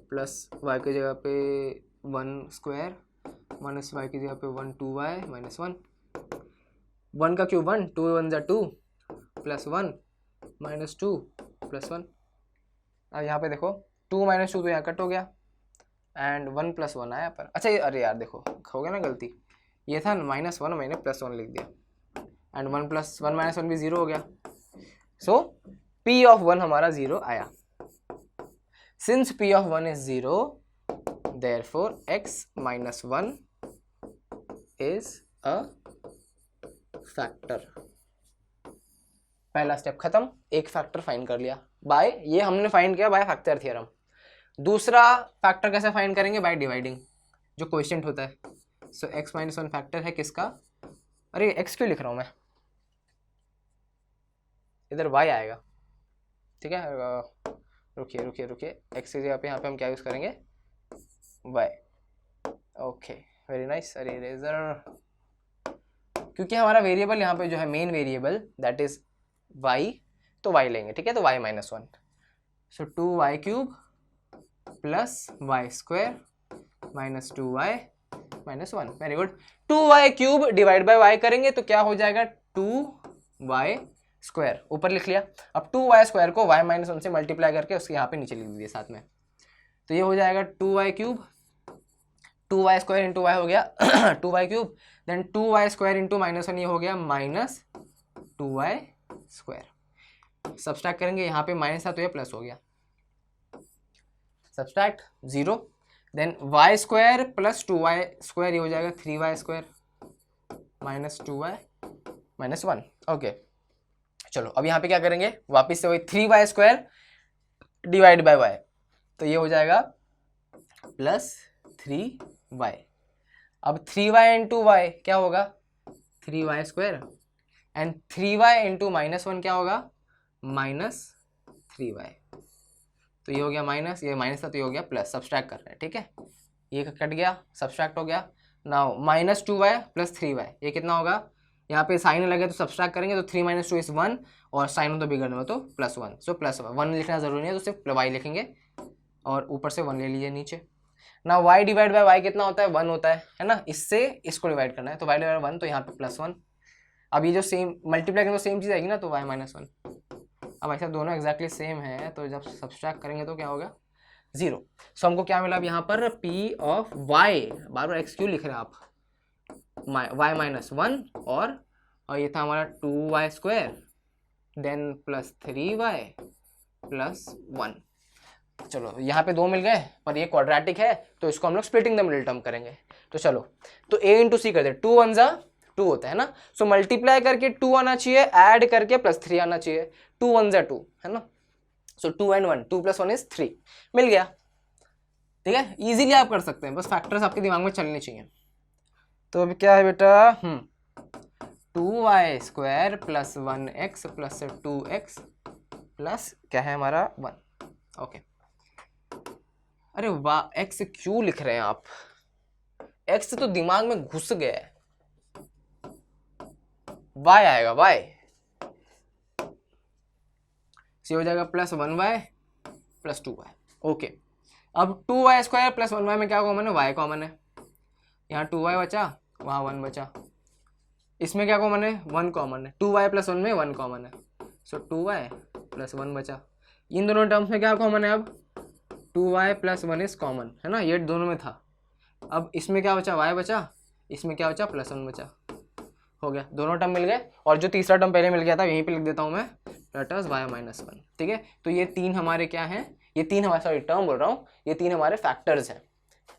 प्लस y की जगह पे 1 स्क्वायर माइनस y की जगह पे 1 2y माइनस 1, 1 का क्यूब 1, 2 1 जा 2 प्लस 1 माइनस 2 प्लस 1। अब यहाँ पे देखो 2 माइनस 2 तो यहाँ कट हो गया एंड 1 प्लस 1 आया पर, अच्छा अरे यार देखो हो गया ना गलती, ये था माइनस 1 मैंने प्लस 1 लिख दिया एंड 1 प्लस 1 माइनस 1 भी 0 हो गया। सो p ऑफ 1 हमारा 0 आया। Since p of 1 is 0 therefore x minus 1 is a factor. पहला स्टेप खत्म, एक फैक्टर फाइंड कर लिया बाय, ये हमने फाइंड किया बाय फैक्टर थ्योरम। दूसरा फैक्टर कैसे फाइंड करेंगे, बाय डिवाइडिंग, जो क्वोशिएंट होता है। सो x माइनस 1 फैक्टर है किसका, अरे x क्यों लिख रहा हूं मैं, इधर y आएगा, ठीक है। रुकिए रुकिए रुकिए, x की जगह पे यहाँ पे हम क्या यूज करेंगे y, ओके वेरी नाइस। अरे इरेजर, क्योंकि हमारा वेरिएबल यहाँ पे जो है main variable that is y, तो y लेंगे, ठीक है। तो y minus 1, so 2y cube plus y square minus 2y minus 1, very good. 2y cube divide by y करेंगे तो क्या हो जाएगा 2y स्क्वायर, ऊपर लिख लिया। अब 2y स्क्वायर को y माइनस 1 से मल्टीप्लाई करके उसके यहाँ पे नीचे लिख दीजिए साथ में, तो ये हो जाएगा 2y cube, 2y square into y हो गया 2y cube, then 2y square into minus 1 ये हो गया माइनस 2y स्क्वायर। सब्सट्रैक्ट करेंगे, यहाँ पे माइनस था तो ये प्लस हो गया, subtract 0, then y square plus 2y square ये हो जाएगा 3y square minus 2y minus 1, okay. चलो अब यहाँ पे क्या करेंगे, वापिस से वही 3y square divide by y, तो ये हो जाएगा प्लस 3y। अब 3y इंटू y क्या होगा 3y square, and 3y into minus 1 क्या होगा -3y। तो ये हो गया माइनस, ये माइनस था तो ये हो गया प्लस, सब्सट्रैक्ट कर रहे हैं, ठीक है। ये कट गया, सब्सट्रैक्ट हो गया। नाउ -2y + 3y, ये कितना होगा, यहाँ पे साइन लगे तो सब्सट्रैक्ट करेंगे, तो 3 - 2 = 1, और साइन हो तो बिगड़ में तो +1, सो +1 लिखना जरूरी नहीं है, तो सिर्फ y लिखेंगे और ऊपर से 1 ले लीजिए नीचे। ना y डिवाइड बाय y कितना होता है, 1 होता है ना, इससे इसको डिवाइड करना है, तो y डिवाइड 1, तो यहाँ पे +1। अब ये जो सेम मल्टीप्लाई करेंगे तो सेम चीज़ आएगी ना, तो y - 1। अब ऐसा दोनों एक्जैक्टली सेम है, तो जब सब्सट्रैक्ट करेंगे तो क्या होगा, 0। सो हमको क्या मिला अब यहाँ पर, p of y, bar bar x क्यों लिख रहे हैं आप, y - 1, और ये था हमारा 2y² देन +3y + 1। चलो यहाँ पे 2 मिल गए, पर ये क्वाड्रेटिक है तो इसको हम लोग स्प्लिटिंग द मिडिल टर्म करेंगे। तो चलो, तो a × c कर दे, 2 1 = 2 होता है ना, सो मल्टीप्लाई करके 2 आना चाहिए, ऐड करके +3 आना चाहिए, 2 1 = 2 है ना, सो 2 and 1, 2 + 1 = 3, मिल गया। ठीक है, इजीली आप कर सकते हैं, बस फैक्टर्स आपके दिमाग में चलने चाहिए। तो अभी क्या है बेटा, 2y² + 1x + 2x प्लस क्या है हमारा 1। ओके, अरे वाह, x क्यों लिख रहे हैं आप, x तो दिमाग में घुस गया है, y आएगा, y सी हो जाएगा +1y + 2y। ओके, अब 2y² + 1y में क्या कॉमन है, y कॉमन है, यहाँ 2y बचा, वहाँ 1 बचा, इसमें क्या कॉमन है, 1 कॉमन है, 2y + 1 में 1 कॉमन है, सो 2y + 1 बचा। इन दोनों टर्म्स में क्या कॉमन है, अब 2y + 1 इज कॉमन है ना, ये दोनों में था। अब इसमें क्या बचा, y बचा, इसमें क्या बचा, +1 बचा, हो गया, दोनों टर्म मिल गए। और जो तीसरा टर्म पहले मिल गया था यहीं पे लिख देता हूँ मैं, दैट इज y - 1। ठीक है, तो ये 3 हमारे क्या हैं, ये 3 हमारे, सॉरी टर्म बोल रहा हूँ, ये 3 हमारे फैक्टर्स हैं,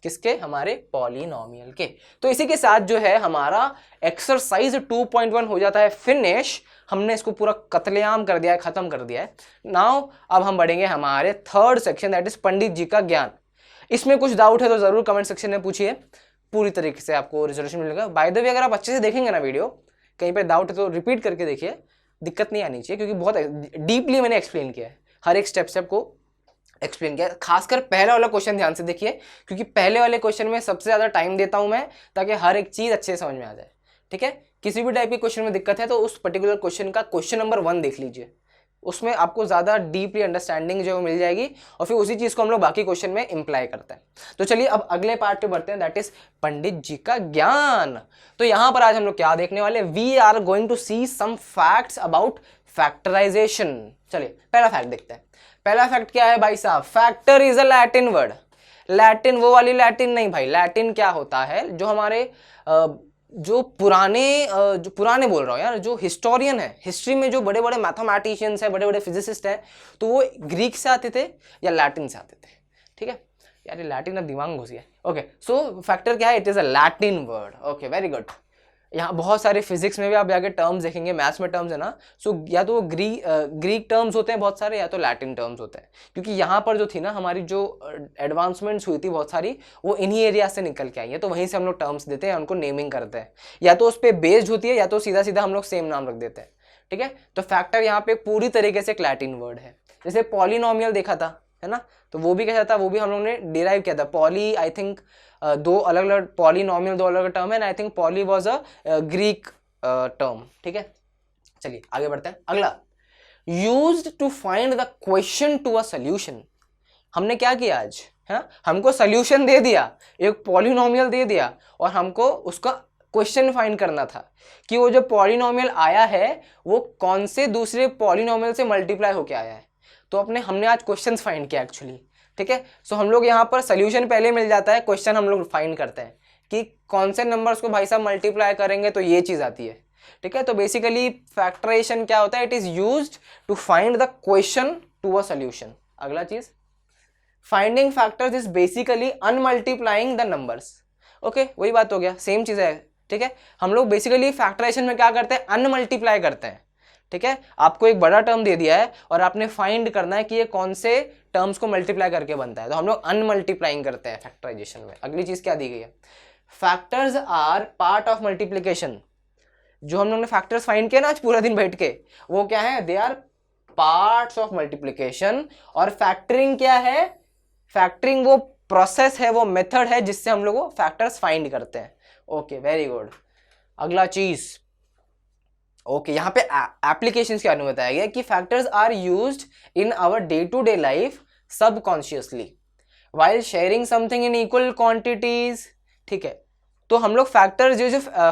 किसके, हमारे पॉलिनोमियल के। तो इसी के साथ जो है हमारा एक्सरसाइज 2.1 हो जाता है फिनिश। हमने इसको पूरा कत्लेआम कर दिया है, खत्म कर दिया है। नाउ अब हम बढ़ेंगे हमारे थर्ड सेक्शन, दैट इज पंडित जी का ज्ञान। इसमें कुछ डाउट है तो जरूर कमेंट सेक्शन में पूछिए, पूरी तरीके से आपको रिजोल्यूशन मिलेगा। बाय द वे, अगर आप अच्छे से देखेंगे ना वीडियो, कहीं पे डाउट है तो रिपीट करके देखिए, दिक्कत नहीं आनी चाहिए, क्योंकि बहुत डीपली मैंने एक्सप्लेन किया है, हर एक स्टेप से आपको एक्सप्लेन किया। खासकर पहले वाला क्वेश्चन ध्यान से देखिए, क्योंकि पहले वाले क्वेश्चन में सबसे ज्यादा टाइम देता हूं मैं, ताकि हर एक चीज अच्छे से समझ में आ जाए। ठीक है, किसी भी टाइप की क्वेश्चन में दिक्कत है तो उस पर्टिकुलर क्वेश्चन का क्वेश्चन नंबर 1 देख लीजिए, उसमें आपको ज्यादा डीपली अंडरस्टैंडिंग जो मिल जाएगी, और फिर उसी चीज को हम लोग बाकी क्वेश्चन में इंप्लाई करते हैं। तो चलिए अब अगले पार्ट पे बढ़ते हैं, दैट इज पंडित जी का ज्ञान। तो यहां पर आज हम लोग क्या देखने वाले, we are going to see some facts about factorization. चलिए पहला फैक्ट देखते हैं। पहला फैक्ट क्या है भाई साहब, factor is a Latin word. Latin वो वाली लैटिन नहीं भाई, लैटिन क्या होता है, जो हमारे जो पुराने बोल रहा हूँ यार, जो हिस्टोरियन है, हिस्ट्री में जो बड़े बड़े मैथमेटिशियंस हैं, बड़े बड़े फिजिसिस्ट हैं, तो वो ग्रीक से आते थे या लैटिन से आते थे। ठीक है यार, ये लैटिन अब दिमाग घुस गया। ओके, सो फैक्टर क्या है, it is a Latin word. Okay, very good. यहाँ बहुत सारे फिजिक्स में भी आप जाके टर्म्स देखेंगे, मैथ्स में टर्म्स है ना, सो या तो ग्रीक टर्म्स होते हैं बहुत सारे, या तो लैटिन टर्म्स होते हैं, क्योंकि यहाँ पर जो थी ना हमारी जो एडवांसमेंट्स हुई थी बहुत सारी, वो इन्हीं एरिया से निकल के आई है, तो वहीं से हम लोग टर्म्स देते हैं, उनको नेमिंग करते हैं, या तो उस पर बेस्ड होती है, या तो सीधा सीधा हम लोग सेम नाम रख देते हैं। ठीक है, तो फैक्टर यहाँ पे पूरी तरीके से एक लैटिन वर्ड है। जैसे पॉलिनोमियल देखा था, है ना, तो वो भी कैसा था, वो भी हम लोग ने डिराइव किया था। पॉली, आई थिंक 2 अलग अलग पॉलिनोमियल, 2 अलग अलग टर्म है, and I think poly was a Greek term. ठीक है, चलिए आगे बढ़ते हैं। अगला, used to find the question to a solution. हमने क्या किया आज, है ना, हमको सोल्यूशन दे दिया, एक पॉलिनोमियल दे दिया, और हमको उसका क्वेश्चन फाइंड करना था कि वो जो पॉलिनोमियल आया है वो कौन से दूसरे पॉलिनोमियल से मल्टीप्लाई होके आया है। तो हमने आज क्वेश्चंस फाइंड किया एक्चुअली। ठीक है, सो हम लोग यहाँ पर सोल्यूशन पहले मिल जाता है, क्वेश्चन हम लोग फाइंड करते हैं कि कौन से नंबर्स को भाई साहब मल्टीप्लाई करेंगे तो ये चीज आती है। ठीक है, तो बेसिकली फैक्टराइजेशन क्या होता है, it is used to find the question to a solution. अगला चीज, finding factors is basically unmultiplying the numbers. Okay, वही बात हो गया, सेम चीज है। ठीक है, हम लोग बेसिकली फैक्टराइजेशन में क्या करते हैं, अनमल्टीप्लाई करते हैं। ठीक है, आपको एक बड़ा टर्म दे दिया है और आपने फाइंड करना है कि ये कौन से टर्म्स को मल्टीप्लाई करके बनता है, तो हम लोग अनमल्टीप्लाइंग करते हैं फैक्टराइजेशन में। अगली चीज क्या दी गई है, factors are part of multiplication. जो हम लोग ने फैक्टर्स फाइंड किया ना आज पूरा दिन बैठ के, वो क्या है, they are parts of multiplication. और फैक्टरिंग क्या है? फैक्टरिंग वो प्रोसेस है, वो मेथड है जिससे हम लोग फैक्टर्स फाइंड करते हैं। Okay, very good. अगला चीज, ओके, यहाँ पे एप्लीकेशंस के बारे में बताया गया कि factors are used in our day to day life subconsciously while sharing something in equal quantities. ठीक है, तो हम लोग फैक्टर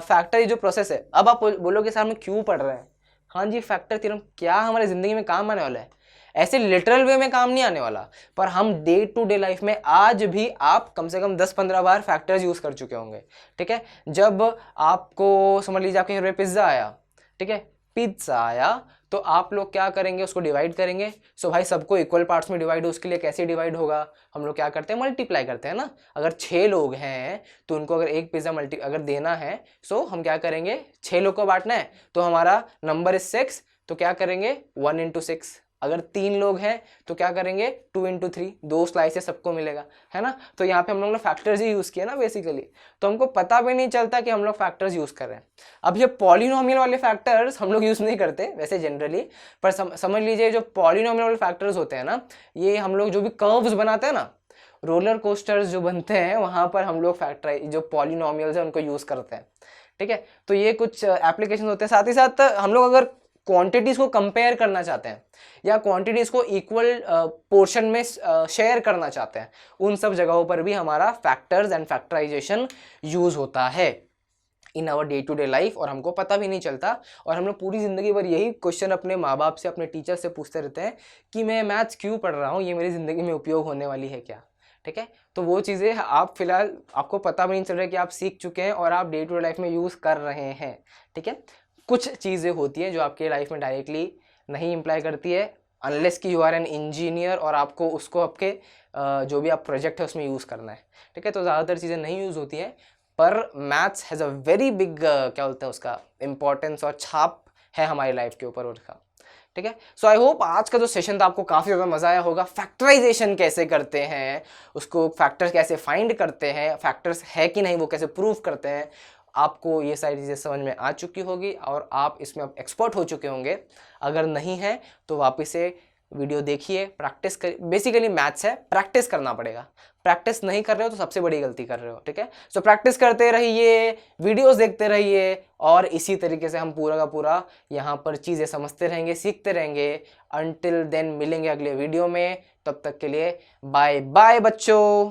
फैक्टर जो प्रोसेस है, अब आप बोलोगे सर हम क्यों पढ़ रहे हैं? हाँ जी, फैक्टर थ्योरम क्या हमारी जिंदगी में काम आने वाला है? ऐसे लिटरल वे में काम नहीं आने वाला, पर हम डे टू डे लाइफ में आज भी आप कम से कम 10-15 बार फैक्टर्स यूज कर चुके होंगे। ठीक है, जब आपको समझ लीजिए आपके घर में पिज्जा आया, ठीक है, पिज्जा आया, तो आप लोग क्या करेंगे? उसको डिवाइड करेंगे। सो भाई सबको इक्वल पार्ट्स में डिवाइड हो, उसके लिए कैसे डिवाइड होगा? हम लोग क्या करते हैं? मल्टीप्लाई करते हैं ना। अगर 6 लोग हैं तो उनको अगर एक पिज्जा अगर देना है, सो हम क्या करेंगे? 6 लोग को बांटना है, तो हमारा नंबर इज 6, तो क्या करेंगे? 1 into 6। अगर 3 लोग हैं तो क्या करेंगे? 2 into 3, 2 स्लाइसेस सबको मिलेगा, है ना। तो यहाँ पे हम लोग ने फैक्टर्स ही यूज किया ना बेसिकली, तो हमको पता भी नहीं चलता कि हम लोग फैक्टर्स यूज कर रहे हैं। अब ये पॉलिनोमियल वाले फैक्टर्स हम लोग यूज नहीं करते वैसे जनरली, पर समझ लीजिए जो पॉलिनोमियल वाले फैक्टर्स होते हैं ना, ये हम लोग जो भी कर्व्स बनाते हैं ना, रोलर कोस्टर्स जो बनते हैं, वहां पर हम लोग फैक्टर जो पॉलिनोमियल्स है उनको यूज करते हैं। ठीक है, तो ये कुछ एप्लीकेशन होते हैं। साथ ही साथ हम लोग अगर क्वांटिटीज को कंपेयर करना चाहते हैं या क्वांटिटीज को इक्वल पोर्शन में शेयर करना चाहते हैं, उन सब जगहों पर भी हमारा फैक्टर्स एंड फैक्टराइजेशन यूज होता है in our day to day life, और हमको पता भी नहीं चलता। और हम लोग पूरी जिंदगी भर यही क्वेश्चन अपने माँ बाप से, अपने टीचर से पूछते रहते हैं कि मैं मैथ्स क्यों पढ़ रहा हूँ, ये मेरी जिंदगी में उपयोग होने वाली है क्या? ठीक है, तो वो चीज़ें आप फिलहाल आपको पता भी नहीं चल रहा है कि आप सीख चुके हैं और आप डे टू डे लाइफ में यूज़ कर रहे हैं। ठीक है, कुछ चीज़ें होती हैं जो आपके लाइफ में डायरेक्टली नहीं इम्प्लाई करती है, अनलेस कि यू आर एन इंजीनियर और आपको उसको आपके जो भी आप प्रोजेक्ट है उसमें यूज़ करना है। ठीक है, तो ज़्यादातर चीज़ें नहीं यूज़ होती हैं, पर maths has a very big क्या बोलते हैं उसका इम्पोर्टेंस और छाप है हमारी लाइफ के ऊपर उसका। ठीक है, सो आई होप आज का जो सेशन था आपको काफ़ी ज़्यादा मज़ा आया होगा। फैक्टराइजेशन कैसे करते हैं, उसको फैक्टर्स कैसे फाइंड करते हैं, फैक्टर्स है कि नहीं वो कैसे प्रूव करते हैं, आपको ये सारी चीज़ें समझ में आ चुकी होगी और आप इसमें अब एक्सपर्ट हो चुके होंगे। अगर नहीं है तो वापस से वीडियो देखिए, प्रैक्टिस कर। बेसिकली मैथ्स है, प्रैक्टिस करना पड़ेगा। प्रैक्टिस नहीं कर रहे हो तो सबसे बड़ी गलती कर रहे हो। ठीक है, सो प्रैक्टिस करते रहिए, वीडियोस देखते रहिए, और इसी तरीके से हम पूरा का पूरा यहाँ पर चीज़ें समझते रहेंगे, सीखते रहेंगे। अंटिल देन मिलेंगे अगले वीडियो में, तब तक के लिए बाय बाय बच्चों।